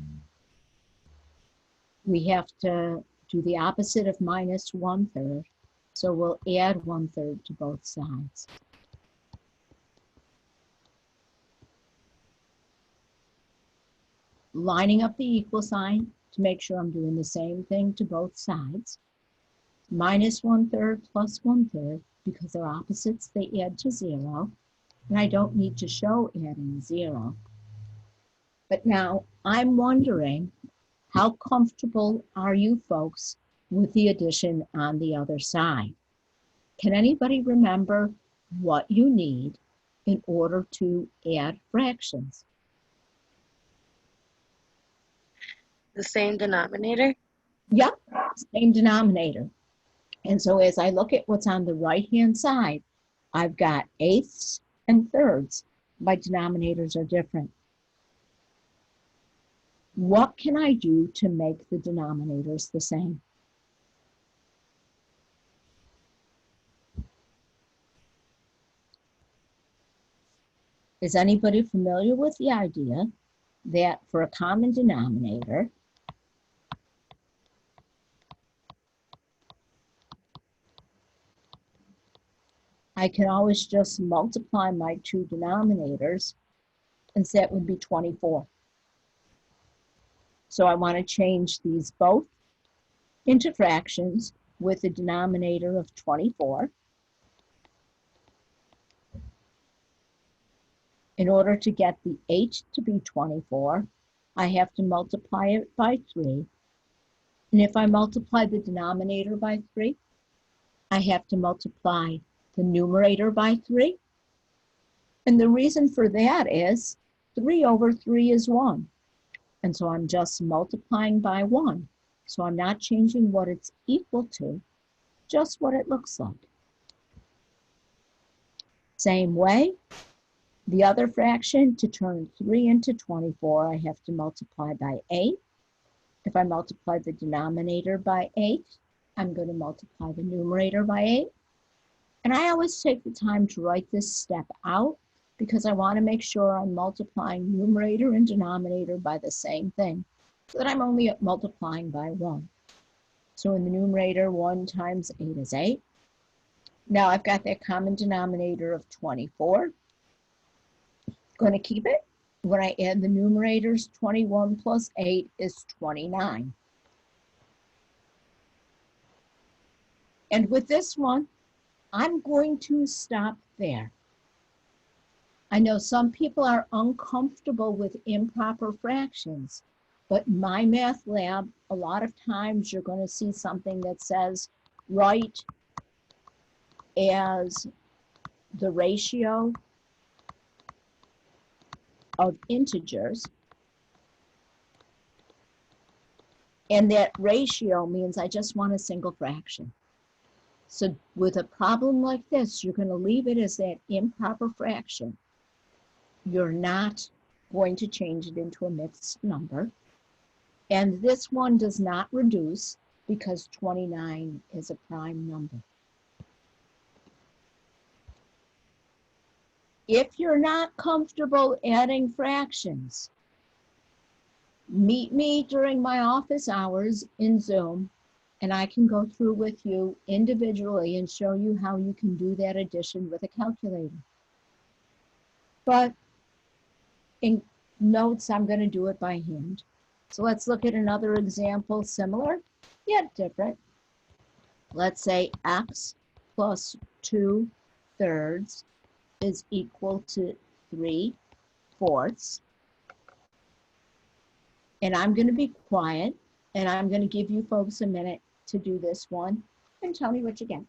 we have to do the opposite of minus 1/3. So we'll add 1/3 to both sides. Lining up the equal sign to make sure I'm doing the same thing to both sides. Minus 1/3 plus 1/3, because they're opposites, they add to 0. And I don't need to show adding 0. But now I'm wondering, how comfortable are you folks with the addition on the other side? Can anybody remember what you need in order to add fractions? The same denominator? Yep, same denominator. And so as I look at what's on the right-hand side, I've got eighths and thirds. My denominators are different. What can I do to make the denominators the same? Is anybody familiar with the idea that for a common denominator, I can always just multiply my two denominators, and so that would be 24. So I want to change these both into fractions with a denominator of 24. In order to get the h to be 24, I have to multiply it by 3 And if I multiply the denominator by 3, I have to multiply the numerator by 3. And the reason for that is 3 over 3 is 1. And so I'm just multiplying by 1. So I'm not changing what it's equal to, just what it looks like. Same way, the other fraction, to turn 3 into 24, I have to multiply by 8. If I multiply the denominator by 8, I'm going to multiply the numerator by 8. And I always take the time to write this step out because I want to make sure I'm multiplying numerator and denominator by the same thing, so that I'm only multiplying by 1. So in the numerator, 1 times 8 is 8. Now I've got that common denominator of 24. Going to keep it. When I add the numerators, 21 plus 8 is 29. And with this one, I'm going to stop there. I know some people are uncomfortable with improper fractions, but in my math lab, a lot of times you're going to see something that says write as the ratio of integers. And that ratio means I just want a single fraction. So with a problem like this, you're going to leave it as that improper fraction. You're not going to change it into a mixed number. And this one does not reduce because 29 is a prime number. If you're not comfortable adding fractions, meet me during my office hours in Zoom, and I can go through with you individually and show you how you can do that addition with a calculator. But in notes, I'm going to do it by hand. So let's look at another example, similar, yet different. Let's say x plus 2/3 is equal to 3/4. And I'm going to be quiet, and I'm going to give you folks a minute to do this one and tell me what you get.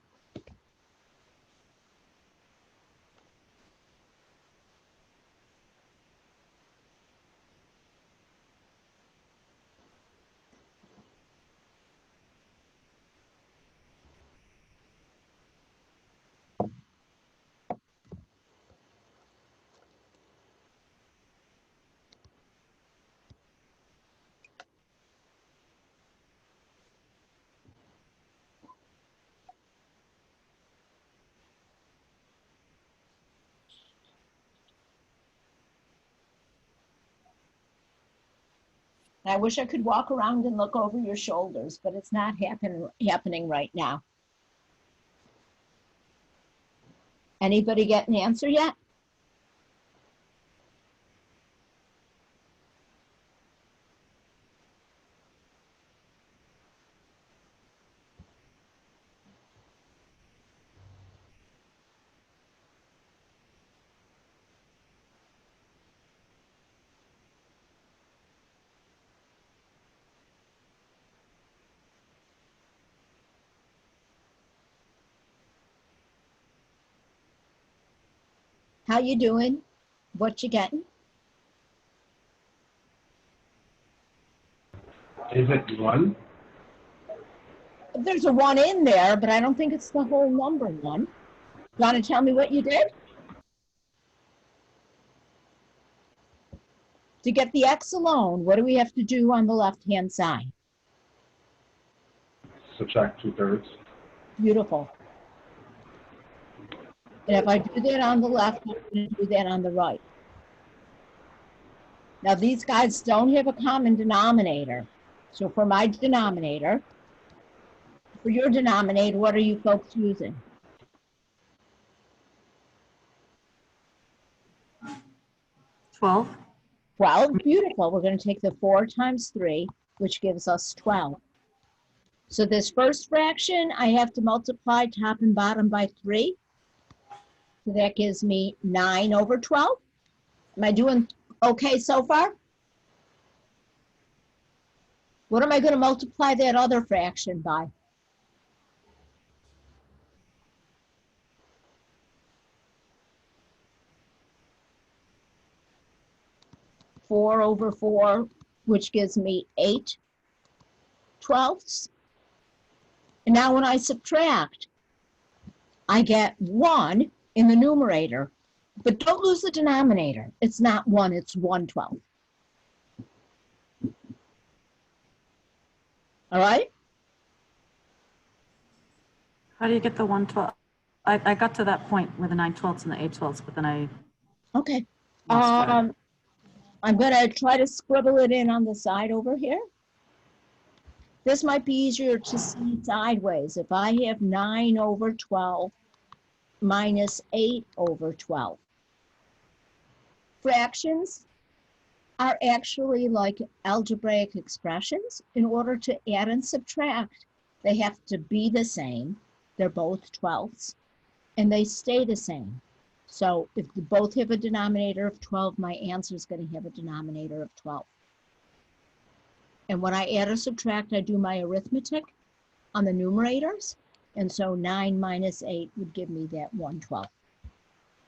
I wish I could walk around and look over your shoulders, but it's not happening right now. Anybody get an answer yet? How you doing? What you getting? Is it 1? There's a 1 in there, but I don't think it's the whole number 1. You want to tell me what you did? To get the x alone, what do we have to do on the left-hand side? Subtract 2/3. Beautiful. And if I do that on the left, I'm going to do that on the right. Now, these guys don't have a common denominator. So for my denominator, for your denominator, what are you folks using? 12. 12, beautiful. We're going to take the 4 times 3, which gives us 12. So this first fraction, I have to multiply top and bottom by 3. So that gives me 9 over 12. Am I doing okay so far? What am I going to multiply that other fraction by? Four over 4, which gives me 8/12. And now when I subtract, I get 1 in the numerator, but don't lose the denominator. It's not 1, it's 1/12. All right? How do you get the 1/12? I got to that point with the 9/12 and the 8/12, but then I Okay. lost track. I'm going to try to scribble it in on the side over here. This might be easier to see sideways. If I have 9/12 minus 8/12. Fractions are actually like algebraic expressions. In order to add and subtract, they have to be the same. They're both 12ths, and they stay the same. So if they both have a denominator of 12, my answer is going to have a denominator of 12. And when I add or subtract, I do my arithmetic on the numerators. And so 9 minus 8 would give me that 1/12.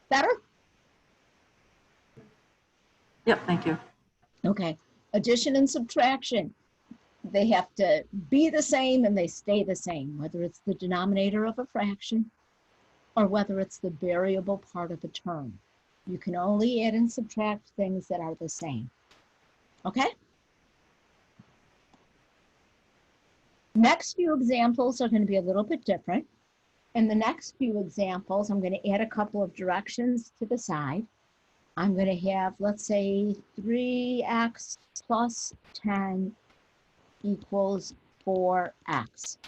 Better? Yep, thank you. Okay. Addition and subtraction, they have to be the same and they stay the same, whether it's the denominator of a fraction or whether it's the variable part of a term. You can only add and subtract things that are the same. Okay? Next few examples are going to be a little bit different. In the next few examples, I'm going to add a couple of directions to the side. I'm going to have, let's say, 3x plus 10 equals 4x.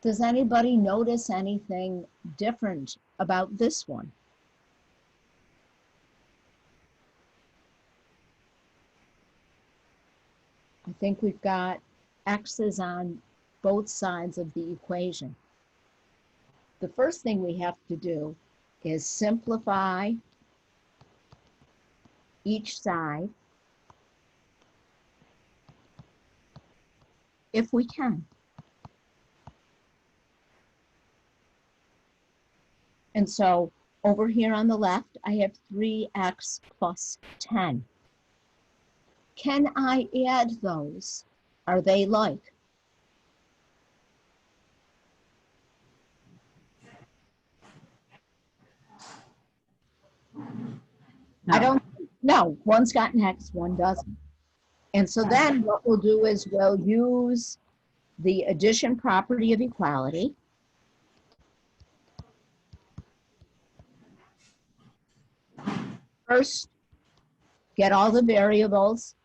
Does anybody notice anything different about this one? I think we've got x's on both sides of the equation. The first thing we have to do is simplify each side if we can. And so over here on the left, I have 3x plus 10. Can I add those? Are they like? No. I don't, no, one's got an x, one doesn't. And so then what we'll do is we'll use the addition property of equality. First, get all the variables.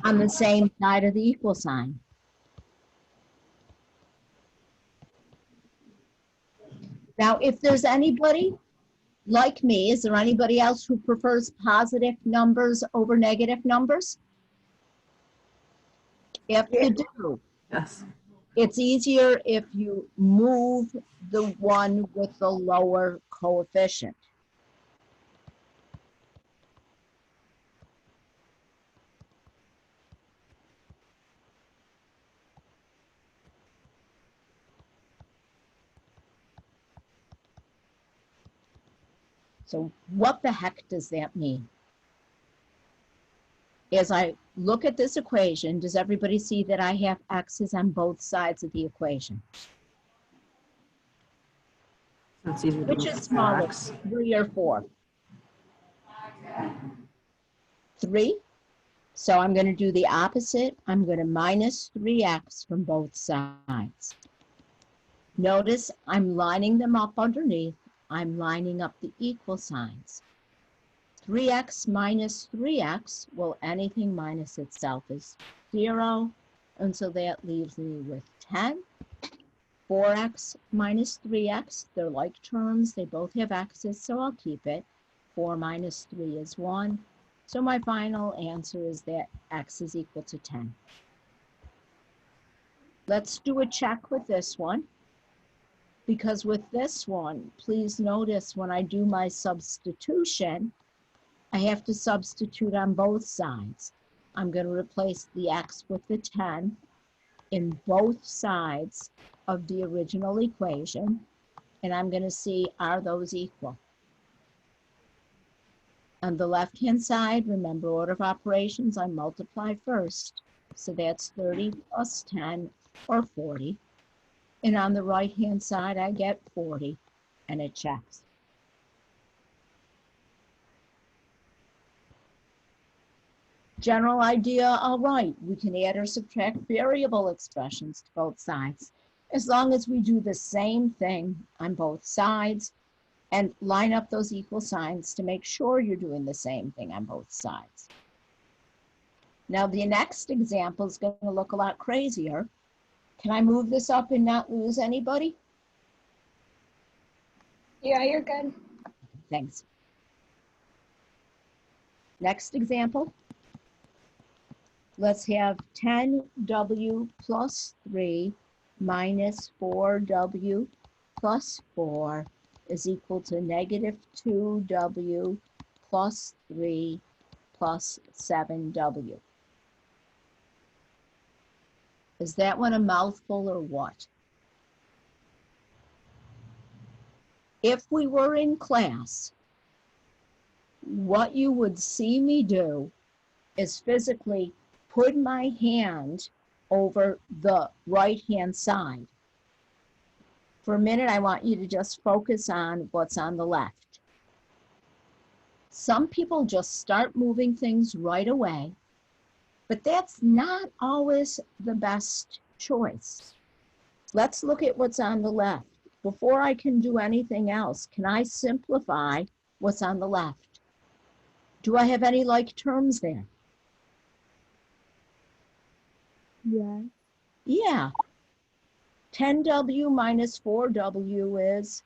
On the same side of the equal sign. Now, if there's anybody like me, is there anybody else who prefers positive numbers over negative numbers? If you do, Yes. it's easier if you move the one with the lower coefficient. So what the heck does that mean? As I look at this equation, does everybody see that I have x's on both sides of the equation? So it's easier to Which move is the smaller, x. 3 or 4? 3. So I'm going to do the opposite. I'm going to minus 3x from both sides. Notice I'm lining them up underneath. I'm lining up the equal signs. 3x minus 3x, well, anything minus itself is 0. And so that leaves me with 10. 4x minus 3x, they're like terms. They both have x's, so I'll keep it. 4 minus 3 is 1. So my final answer is that x is equal to 10. Let's do a check with this one. Because with this one, please notice when I do my substitution, I have to substitute on both sides. I'm going to replace the x with the 10 in both sides of the original equation, and I'm going to see, are those equal? On the left-hand side, remember order of operations, I multiply first. So that's 30 plus 10, or 40. And on the right-hand side, I get 40, and it checks. General idea, all right, we can add or subtract variable expressions to both sides, as long as we do the same thing on both sides and line up those equal signs to make sure you're doing the same thing on both sides. Now, the next example is going to look a lot crazier. Can I move this up and not lose anybody? Yeah, you're good. Thanks. Next example. Let's have 10w plus 3 minus 4w plus 4 is equal to negative 2w plus 3 plus 7w. Is that one a mouthful or what? If we were in class, what you would see me do is physically put my hand over the right-hand side. For a minute, I want you to just focus on what's on the left. Some people just start moving things right away, but that's not always the best choice. Let's look at what's on the left. Before I can do anything else, can I simplify what's on the left? Do I have any like terms there? Yeah. Yeah. 10w minus 4w is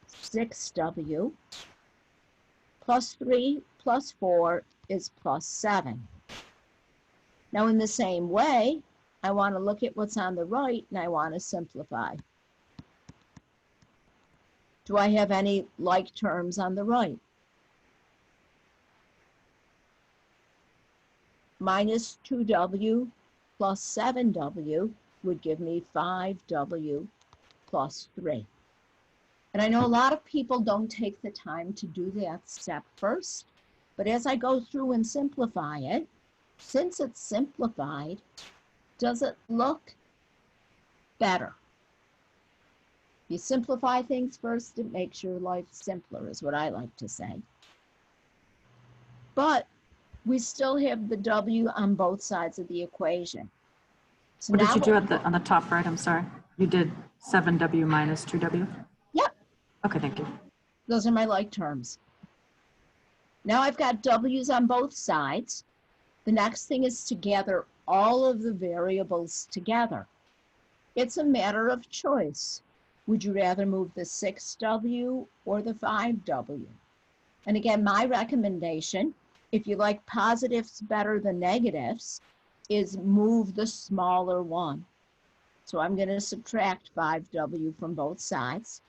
6w. Plus 3 plus 4 is plus 7. Now, in the same way, I want to look at what's on the right, and I want to simplify. Do I have any like terms on the right? Minus 2w plus 7w would give me 5w plus 3. And I know a lot of people don't take the time to do that step first, but as I go through and simplify it, since it's simplified, does it look better? You simplify things first, it makes your life simpler, is what I like to say. But we still have the w on both sides of the equation. So What did now you do on the top right? I'm sorry. You did 7w minus 2w? Yep, Okay, thank you. those are my like terms. Now I've got w's on both sides. The next thing is to gather all of the variables together. It's a matter of choice. Would you rather move the 6w or the 5w? And again, my recommendation, if you like positives better than negatives, is move the smaller one. So I'm going to subtract 5w from both sides.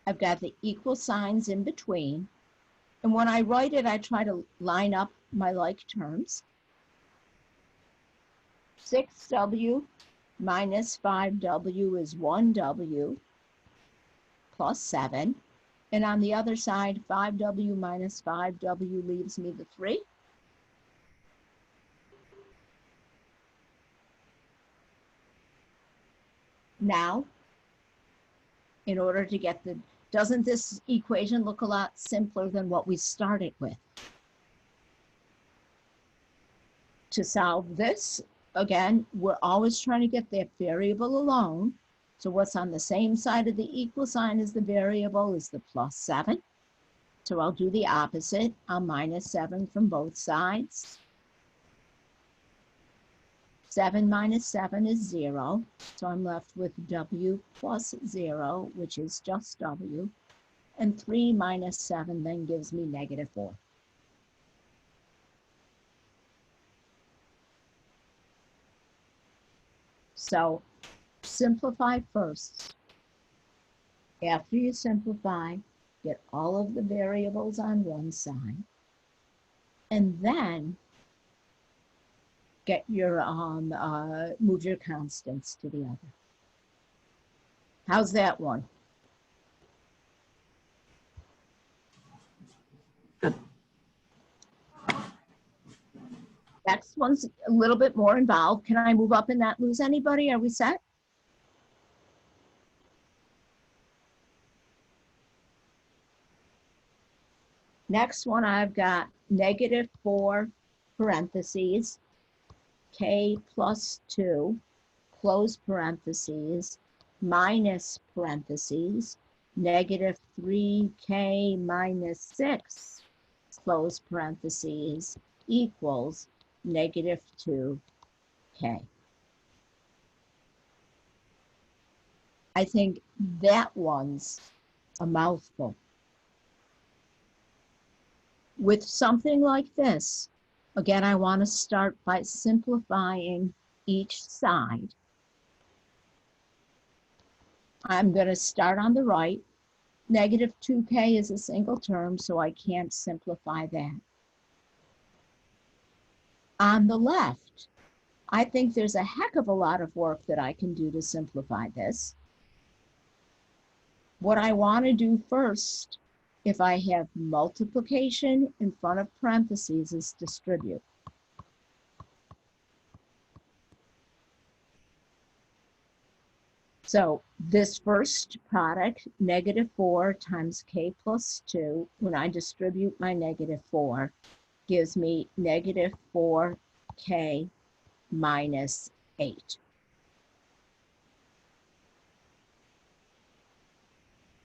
I've got the equal signs in between. And when I write it, I try to line up my like terms. 6w minus 5w is 1w plus 7. And on the other side, 5w minus 5w leaves me the 3. Now, in order to get the, doesn't this equation look a lot simpler than what we started with? To solve this, again, we're always trying to get that variable alone. So what's on the same side of the equal sign as the variable is the plus 7. So I'll do the opposite. I'll minus 7 from both sides. 7 minus 7 is 0. So I'm left with w plus 0, which is just w. And 3 minus 7 then gives me negative 4. So simplify first. After you simplify, get all of the variables on one side, and then get your move your constants to the other. How's that one? Good. Next one's a little bit more involved. Can I move up and not lose anybody? Are we set? Next one, I've got -4 parentheses, k plus 2, close parentheses, minus parentheses, -3k minus 6, close parentheses, equals -2k. I think that one's a mouthful. With something like this, again, I want to start by simplifying each side. I'm going to start on the right. -2k is a single term, so I can't simplify that. On the left, I think there's a heck of a lot of work that I can do to simplify this. What I want to do first, if I have multiplication in front of parentheses, is distribute. So this first product, -4 times k plus 2, when I distribute my -4, gives me -4k minus 8.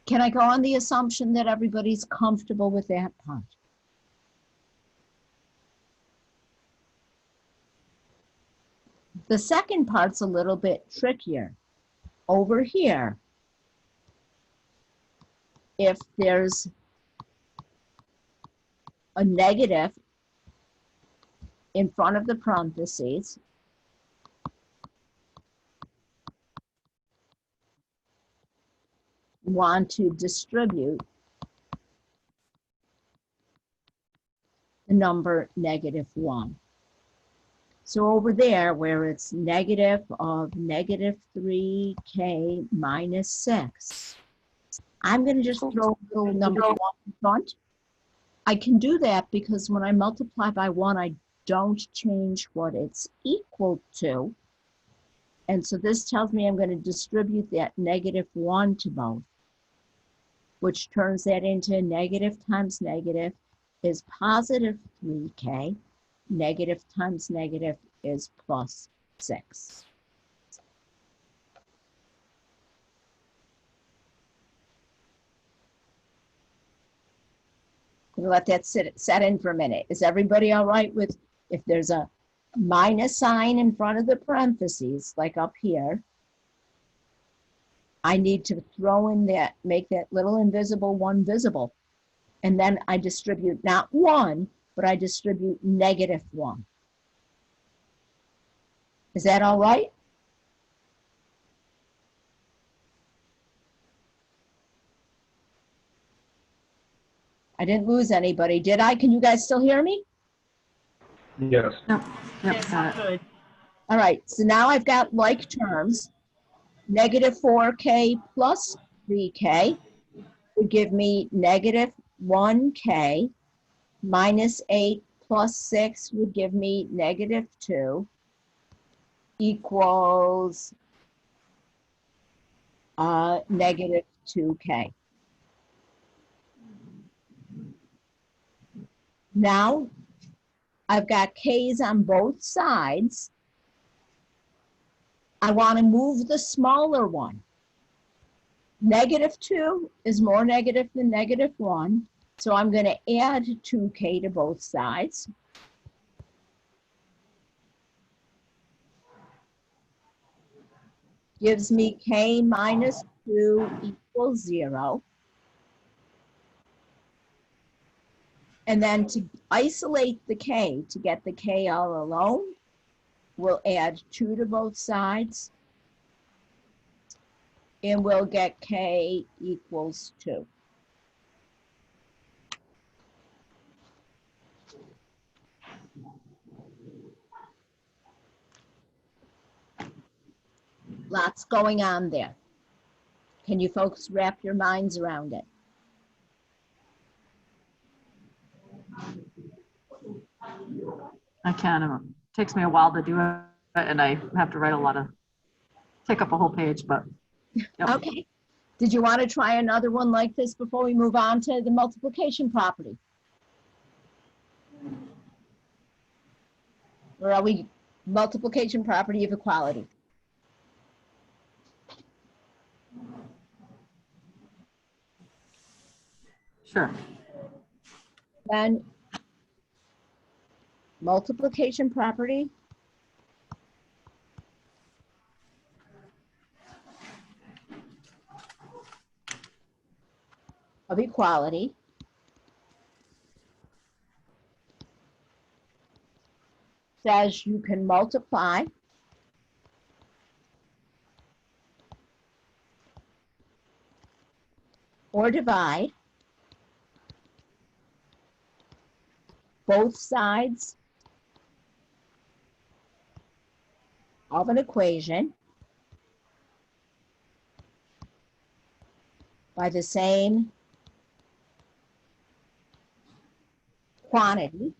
Can I go on the assumption that everybody's comfortable with that part? The second part's a little bit trickier. Over here, if there's a negative in front of the parentheses, want to distribute the number -1. So over there, where it's negative of -3k minus 6, I'm going to just throw a little number 1 in front. I can do that because when I multiply by 1, I don't change what it's equal to. And so this tells me I'm going to distribute that -1 to both, which turns that into negative times negative is +3k. Negative times negative is +6. I'm gonna let that set in for a minute. Is everybody all right with if there's a minus sign in front of the parentheses, like up here? I need to throw in that, make that little invisible 1 visible. And then I distribute not 1, but I distribute -1. Is that all right? I didn't lose anybody, did I? Can you guys still hear me? Yes. Yep, got it. All right, so now I've got like terms. -4k plus 3k would give me -1k. Minus 8 plus 6 would give me -2 equals -2k. Now I've got k's on both sides. I want to move the smaller one. -2 is more negative than -1. So I'm going to add 2k to both sides. Gives me k minus 2 equals 0. And then to isolate the k, to get the k all alone, we'll add 2 to both sides. and we'll get k equals 2. Lots going on there. Can you folks wrap your minds around it? I can. It takes me a while to do it, and I have to write a lot of, take up a whole page, but. Yep. Okay. Did you want to try another one like this before we move on to the multiplication property? Or are we multiplication property of equality? Sure. Then multiplication property of equality says you can multiply or divide both sides of an equation by the same quantity.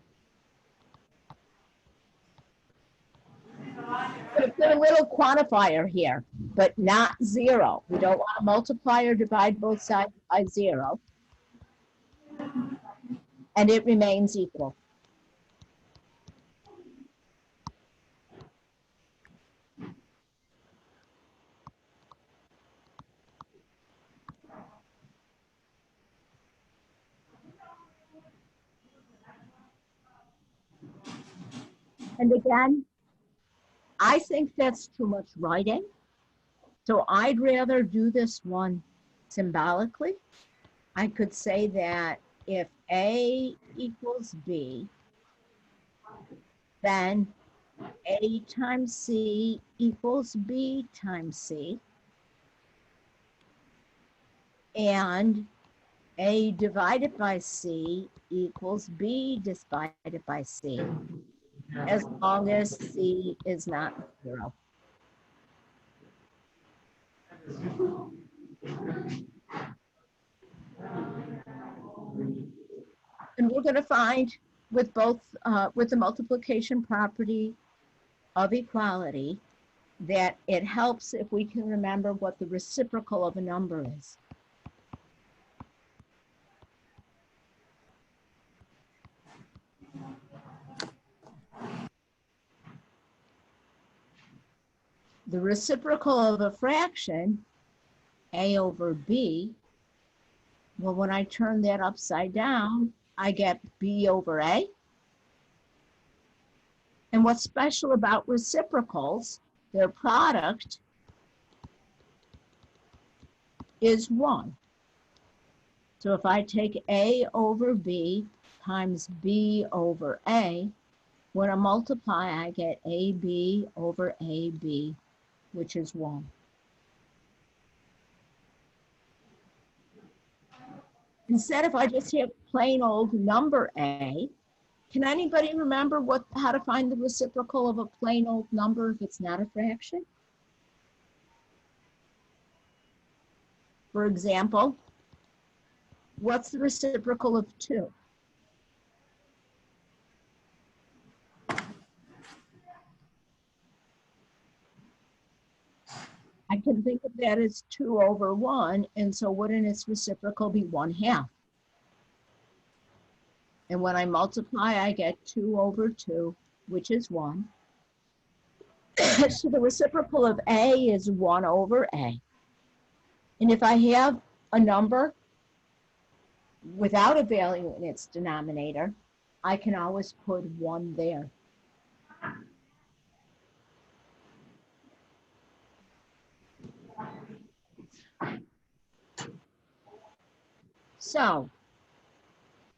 Put a little quantifier here, but not 0. We don't want to multiply or divide both sides by 0. And it remains equal. And again, I think that's too much writing. So I'd rather do this one symbolically. I could say that if A equals B, then A times C equals B times C. And A divided by C equals B divided by C, as long as C is not 0. And we're going to find with both, with the multiplication property of equality, that it helps if we can remember what the reciprocal of a number is. The reciprocal of a fraction, A over B, well, when I turn that upside down, I get B over A. And what's special about reciprocals, their product is 1. So if I take A over B times B over A, when I multiply, I get AB over AB, which is 1. Instead, if I just have plain old number A, can anybody remember how to find the reciprocal of a plain old number if it's not a fraction? For example, what's the reciprocal of 2? I can think of that as 2 over 1, and so wouldn't its reciprocal be 1/2? And when I multiply, I get 2 over 2, which is 1. So the reciprocal of A is 1 over A. And if I have a number without a value in its denominator, I can always put 1 there. So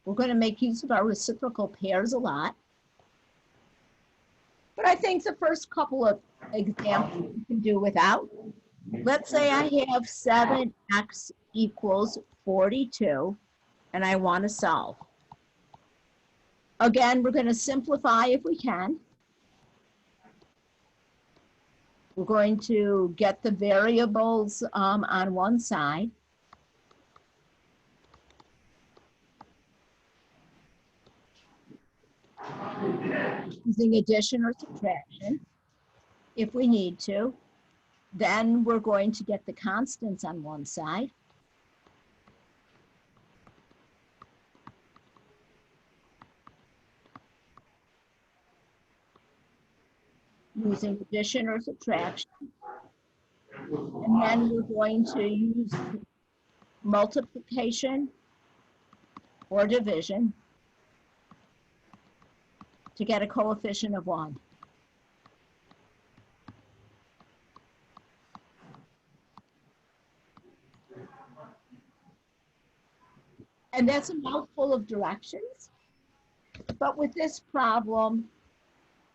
we're going to make use of our reciprocal pairs a lot. But I think the first couple of examples you can do without. let's say I have 7x equals 42 and I want to solve. Again, we're going to simplify if we can. We're going to get the variables on one side. Using addition or subtraction, if we need to. Then we're going to get the constants on one side. Using addition or subtraction. And then we're going to use multiplication or division to get a coefficient of 1. And that's a mouthful of directions. But with this problem,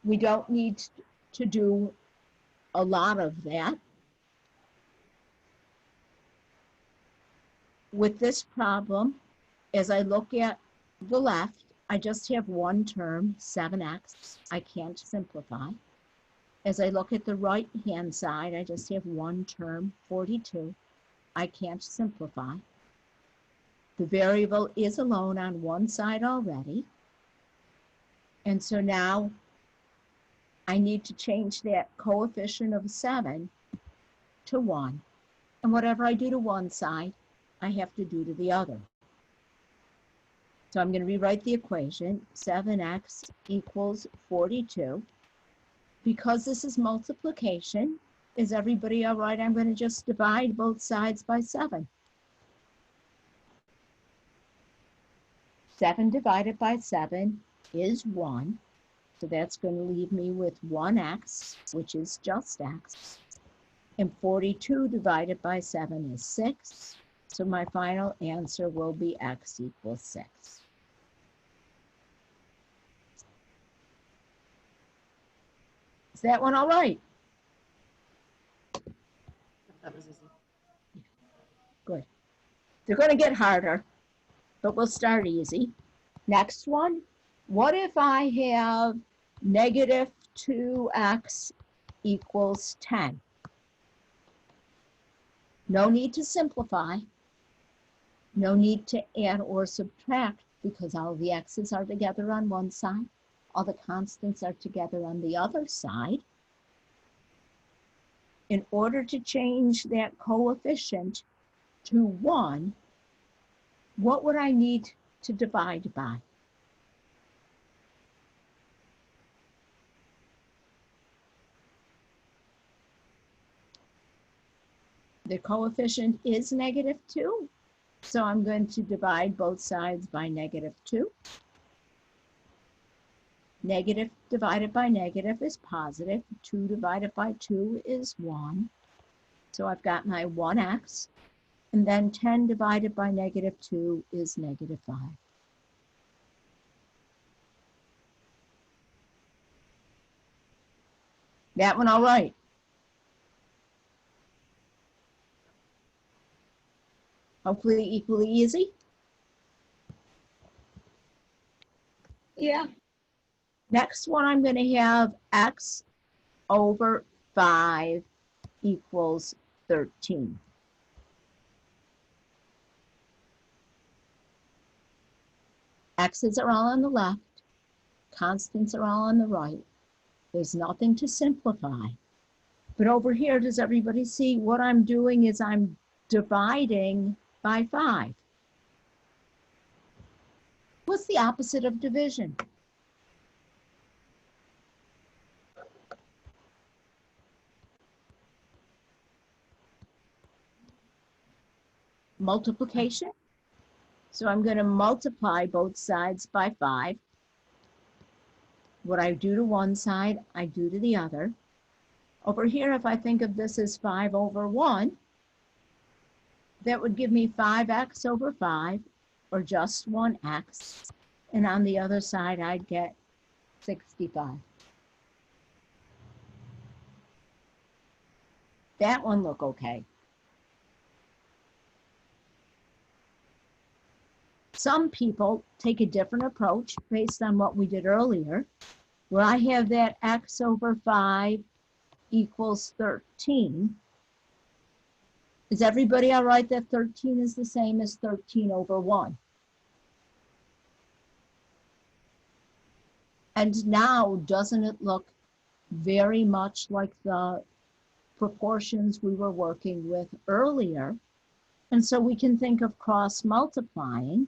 we don't need to do a lot of that. With this problem, as I look at the left, I just have one term, 7x. I can't simplify. As I look at the right-hand side, I just have one term, 42. I can't simplify. The variable is alone on one side already. And so now I need to change that coefficient of 7 to 1. And whatever I do to one side, I have to do to the other. So I'm going to rewrite the equation, 7x equals 42. Because this is multiplication, is everybody all right? I'm going to just divide both sides by 7. 7 divided by 7 is 1. So that's going to leave me with 1x, which is just x. And 42 divided by 7 is 6. So my final answer will be x equals 6. Is that one all right? That was easy. Good. They're going to get harder, but we'll start easy. Next one, what if I have negative 2x equals 10? No need to simplify. No need to add or subtract because all the x's are together on one side. All the constants are together on the other side. In order to change that coefficient to 1, what would I need to divide by? The coefficient is negative 2, so I'm going to divide both sides by negative 2. Negative divided by negative is positive. 2 divided by 2 is 1. So I've got my 1x. And then 10 divided by negative 2 is negative 5. That one all right? Hopefully equally easy. Yeah. Next one, I'm going to have x over 5 equals 13. X's are all on the left. Constants are all on the right. There's nothing to simplify. But over here, does everybody see what I'm doing is I'm dividing by 5. What's the opposite of division? Multiplication. So I'm going to multiply both sides by 5. What I do to one side, I do to the other. Over here, if I think of this as 5 over 1, that would give me 5x over 5, or just 1x. And on the other side, I'd get 65. That one look okay. Some people take a different approach based on what we did earlier, where I have that x over 5 equals 13. Is everybody all right that 13 is the same as 13 over 1? And now, doesn't it look very much like the proportions we were working with earlier? And so we can think of cross multiplying.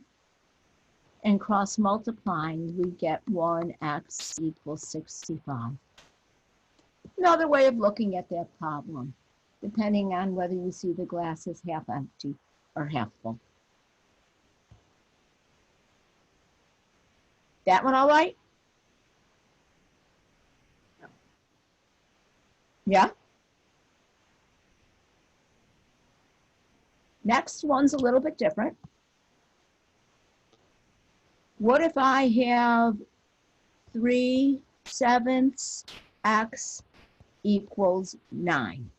And cross multiplying, we get 1x equals 65. Another way of looking at that problem, depending on whether you see the glass as half empty or half full. That one all right? Yeah? Next one's a little bit different. What if I have 3/7 x equals 9?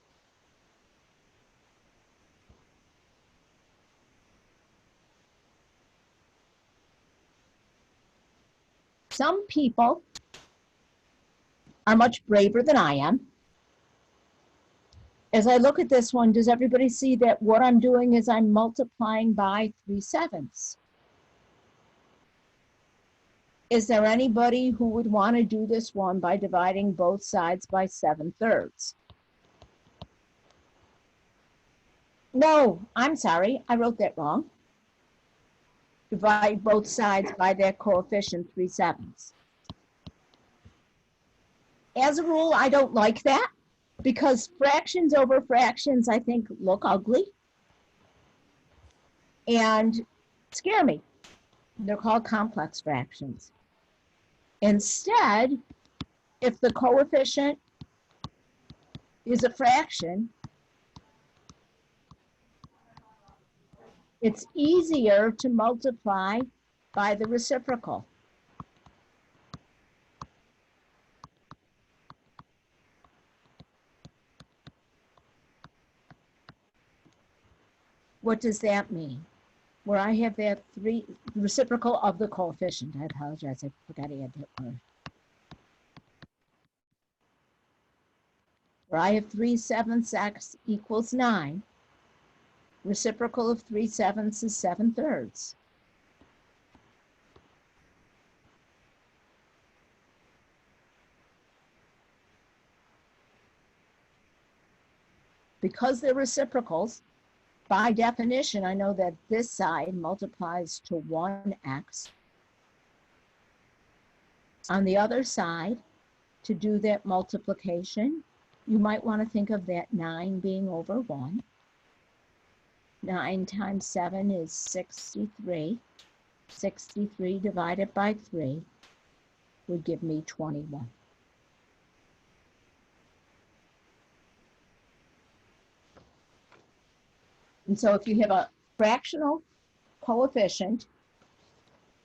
Some people are much braver than I am. As I look at this one, does everybody see that what I'm doing is I'm multiplying by 3/7? Is there anybody who would want to do this one by dividing both sides by 7/3? No, I'm sorry, I wrote that wrong. Divide both sides by their coefficient 3/7. As a rule, I don't like that because fractions over fractions, I think, look ugly and scare me. They're called complex fractions. Instead, if the coefficient is a fraction, it's easier to multiply by the reciprocal. What does that mean? Where I have that reciprocal of the coefficient. I apologize, I forgot to add that word. Where I have 3/7 x equals 9. Reciprocal of 3/7 is 7/3. Because they're reciprocals, by definition, I know that this side multiplies to 1x. On the other side, to do that multiplication, you might want to think of that 9 being over 1. 9 times 7 is 63. 63 divided by 3 would give me 21. And so if you have a fractional coefficient,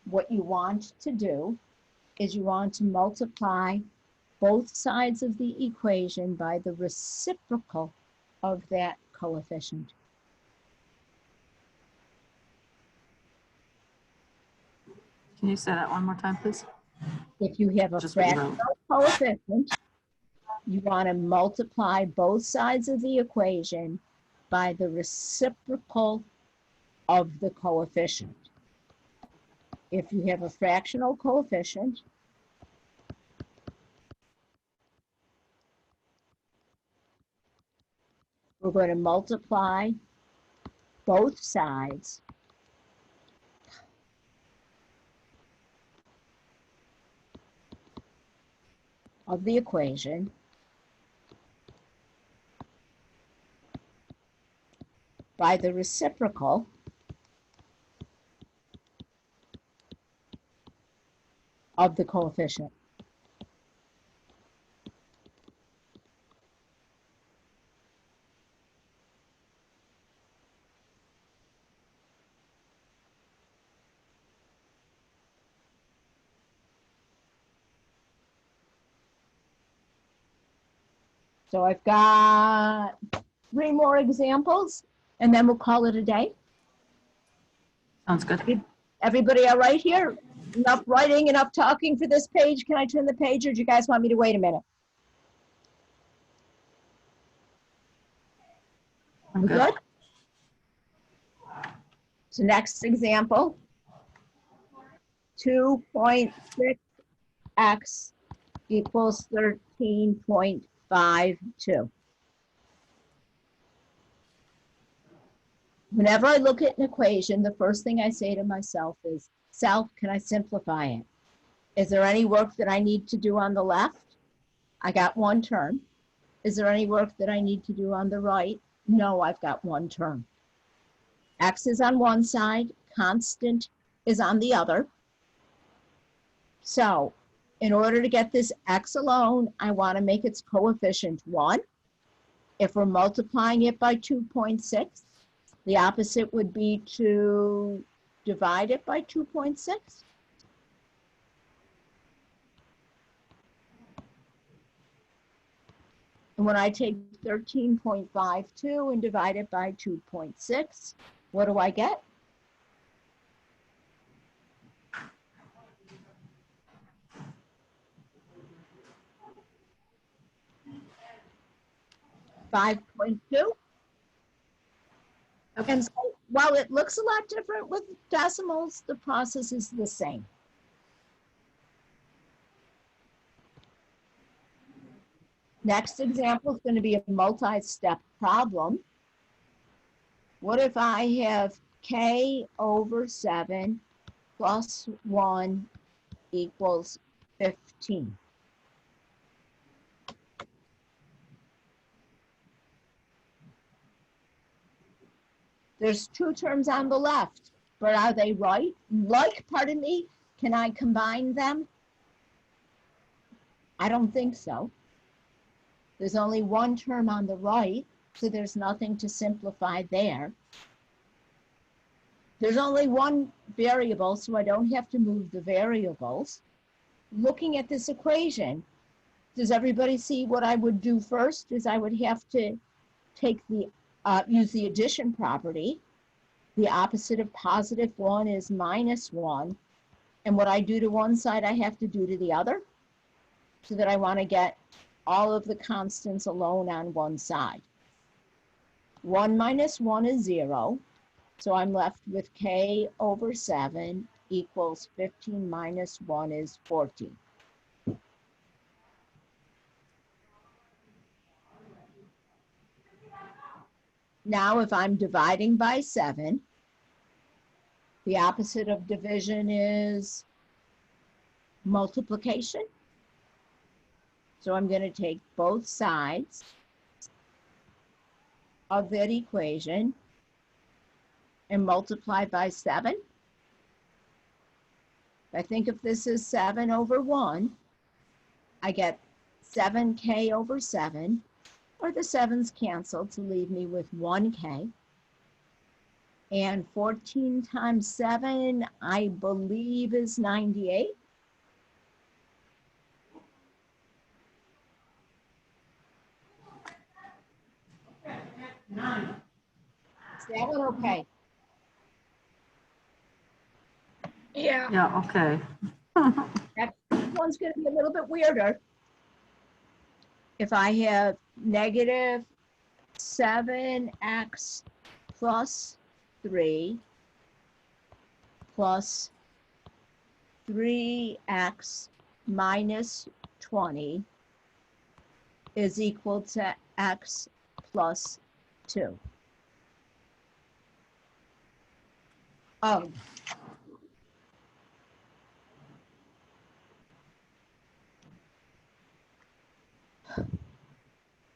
what you want to do is you want to multiply both sides of the equation by the reciprocal of that coefficient. Can you say that one more time, please? If you have a Just what you wrote. fractional coefficient, you want to multiply both sides of the equation by the reciprocal of the coefficient. If you have a fractional coefficient, we're going to multiply both sides of the equation by the reciprocal of the coefficient. So I've got 3 more examples, and then we'll call it a day. Sounds good. Everybody all right here? Enough writing, enough talking for this page? Can I turn the page, or do you guys want me to wait a minute? I'm We good. good? So next example, 2.6x equals 13.52. Whenever I look at an equation, the first thing I say to myself is, self, can I simplify it? Is there any work that I need to do on the left? I got one term. Is there any work that I need to do on the right? No, I've got one term. X is on one side, constant is on the other. So in order to get this X alone, I want to make its coefficient 1. If we're multiplying it by 2.6, the opposite would be to divide it by 2.6. And when I take 13.52 and divide it by 2.6, what do I get? $5.2. And so while it looks a lot different with decimals, the process is the same. Next example is going to be a multi-step problem. What if I have k over 7 plus 1 equals 15? There's two terms on the left, but are they right? Pardon me, can I combine them? I don't think so. There's only one term on the right, so there's nothing to simplify there. There's only one variable, so I don't have to move the variables. Looking at this equation, does everybody see what I would do first? Is I would have to take the use the addition property. The opposite of +1 is -1. And what I do to one side, I have to do to the other, so that I want to get all of the constants alone on one side. 1 minus 1 is 0. So I'm left with k over 7 equals 15 minus 1 is 14. Now, if I'm dividing by 7, the opposite of division is multiplication. So I'm going to take both sides of that equation and multiply by 7. If I think if this is 7 over 1, I get 7k over 7. Or the 7's canceled to leave me with 1k. And 14 times 7, I believe, is 98. Is that one okay? Yeah. Yeah, okay. Next one's going to be a little bit weirder. If I have negative 7x plus 3 plus 3x minus 20 is equal to x plus 2. Oh.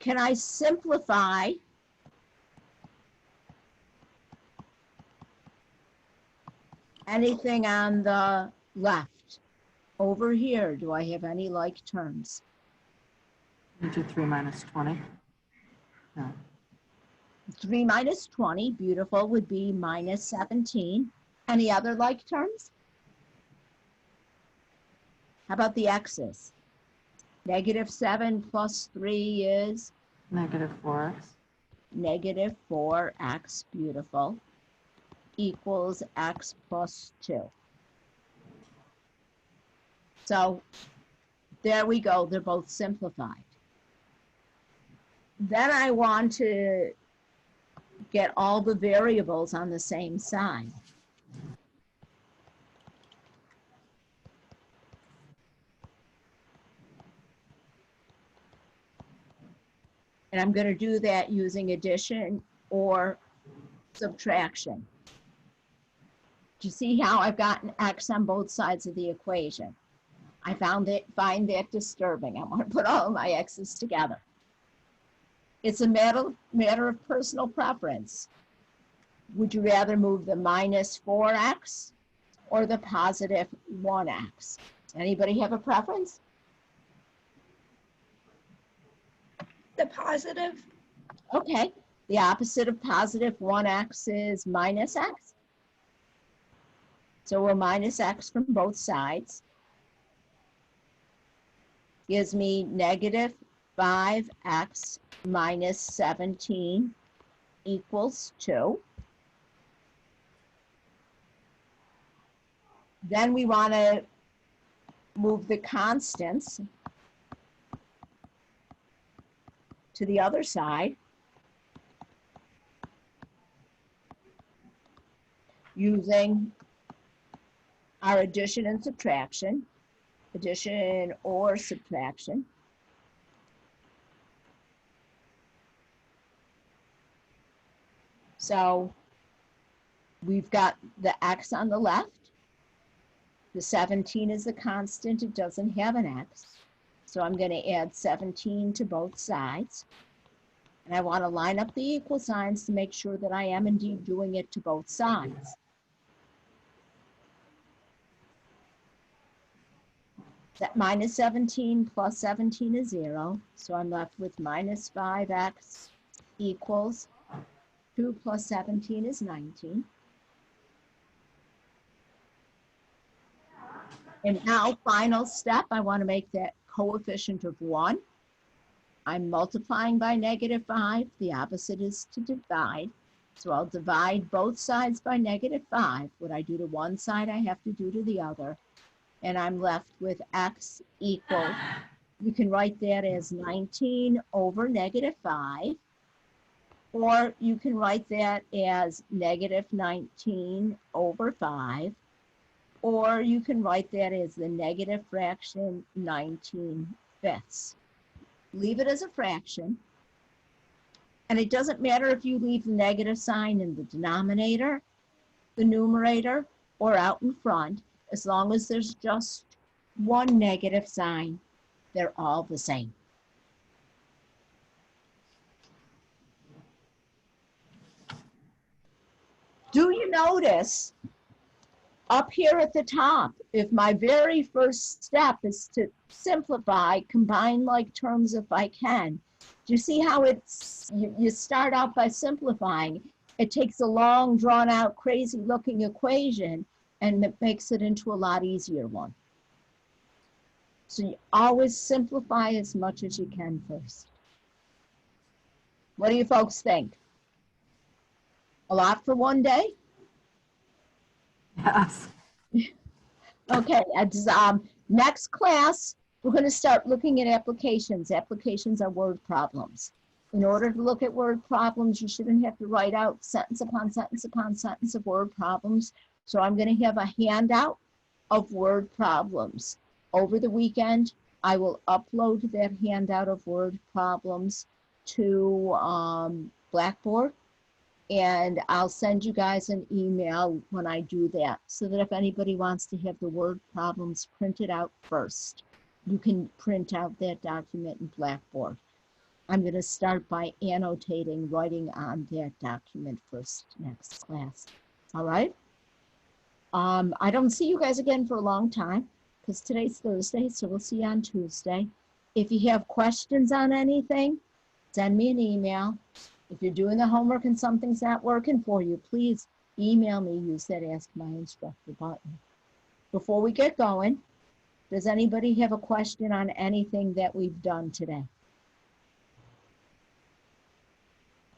Can I simplify anything on the left? Over here, do I have any like terms? You do 3 minus 20. No. 3 minus 20, beautiful, would be minus 17. Any other like terms? How about the x's? Negative 7 plus 3 is Negative 4x. negative 4x, beautiful, equals x plus 2. So there we go, they're both simplified. Then I want to get all the variables on the same side. And I'm going to do that using addition or subtraction. Do you see how I've got an x on both sides of the equation? I find that disturbing. I want to put all of my x's together. It's a matter of personal preference. Would you rather move the minus 4x or the positive 1x? Anybody have a preference? The positive. Okay, the opposite of positive 1x is minus x. So we'll minus x from both sides. Gives me negative 5x minus 17 equals 2. Then we want to move the constants to the other side using our addition and subtraction, addition or subtraction. So we've got the x on the left. The 17 is a constant, it doesn't have an x. So I'm going to add 17 to both sides. And I want to line up the equal signs to make sure that I am indeed doing it to both sides. That minus 17 plus 17 is 0. So I'm left with minus 5x equals 2 plus 17 is 19. And now, final step, I want to make that coefficient of 1. I'm multiplying by negative 5. The opposite is to divide. So I'll divide both sides by negative 5. What I do to one side, I have to do to the other. And I'm left with x equals, you can write that as 19 over negative 5. Or you can write that as negative 19 over 5. Or you can write that as the negative fraction 19/5. Leave it as a fraction. And it doesn't matter if you leave the negative sign in the denominator, the numerator, or out in front. As long as there's just one negative sign, they're all the same. Do you notice up here at the top, if my very first step is to simplify, combine like terms if I can, do you see how it's, you start out by simplifying. It takes a long, drawn out, crazy looking equation and it makes it into a lot easier one. So you always simplify as much as you can first. What do you folks think? A lot for one day? Yes. Okay, next class, we're going to start looking at applications. Applications are word problems. In order to look at word problems, you shouldn't have to write out sentence upon sentence upon sentence of word problems. So I'm going to have a handout of word problems. Over the weekend, I will upload that handout of word problems to Blackboard. And I'll send you guys an email when I do that, so that if anybody wants to have the word problems printed out first, you can print out that document in Blackboard. I'm going to start by annotating, writing on that document first next class. All right? I don't see you guys again for a long time, because today's Thursday, so we'll see you on Tuesday. If you have questions on anything, send me an email. If you're doing the homework and something's not working for you, please email me, use that Ask My Instructor button. Before we get going, does anybody have a question on anything that we've done today?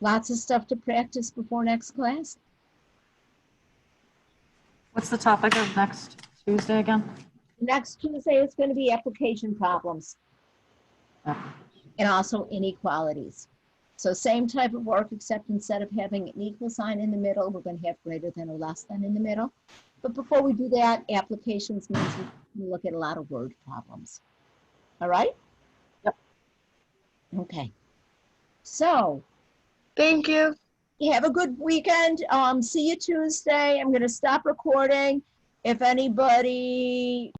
Lots of stuff to practice before next class. What's the topic of next Tuesday again? Next Tuesday is going to be application problems Yep. and also inequalities. So same type of work, except instead of having an equal sign in the middle, we're going to have greater than or less than in the middle. But before we do that, applications means we look at a lot of word problems. All right? Yep. Okay. So Thank you. have a good weekend. See you Tuesday. I'm going to stop recording. If anybody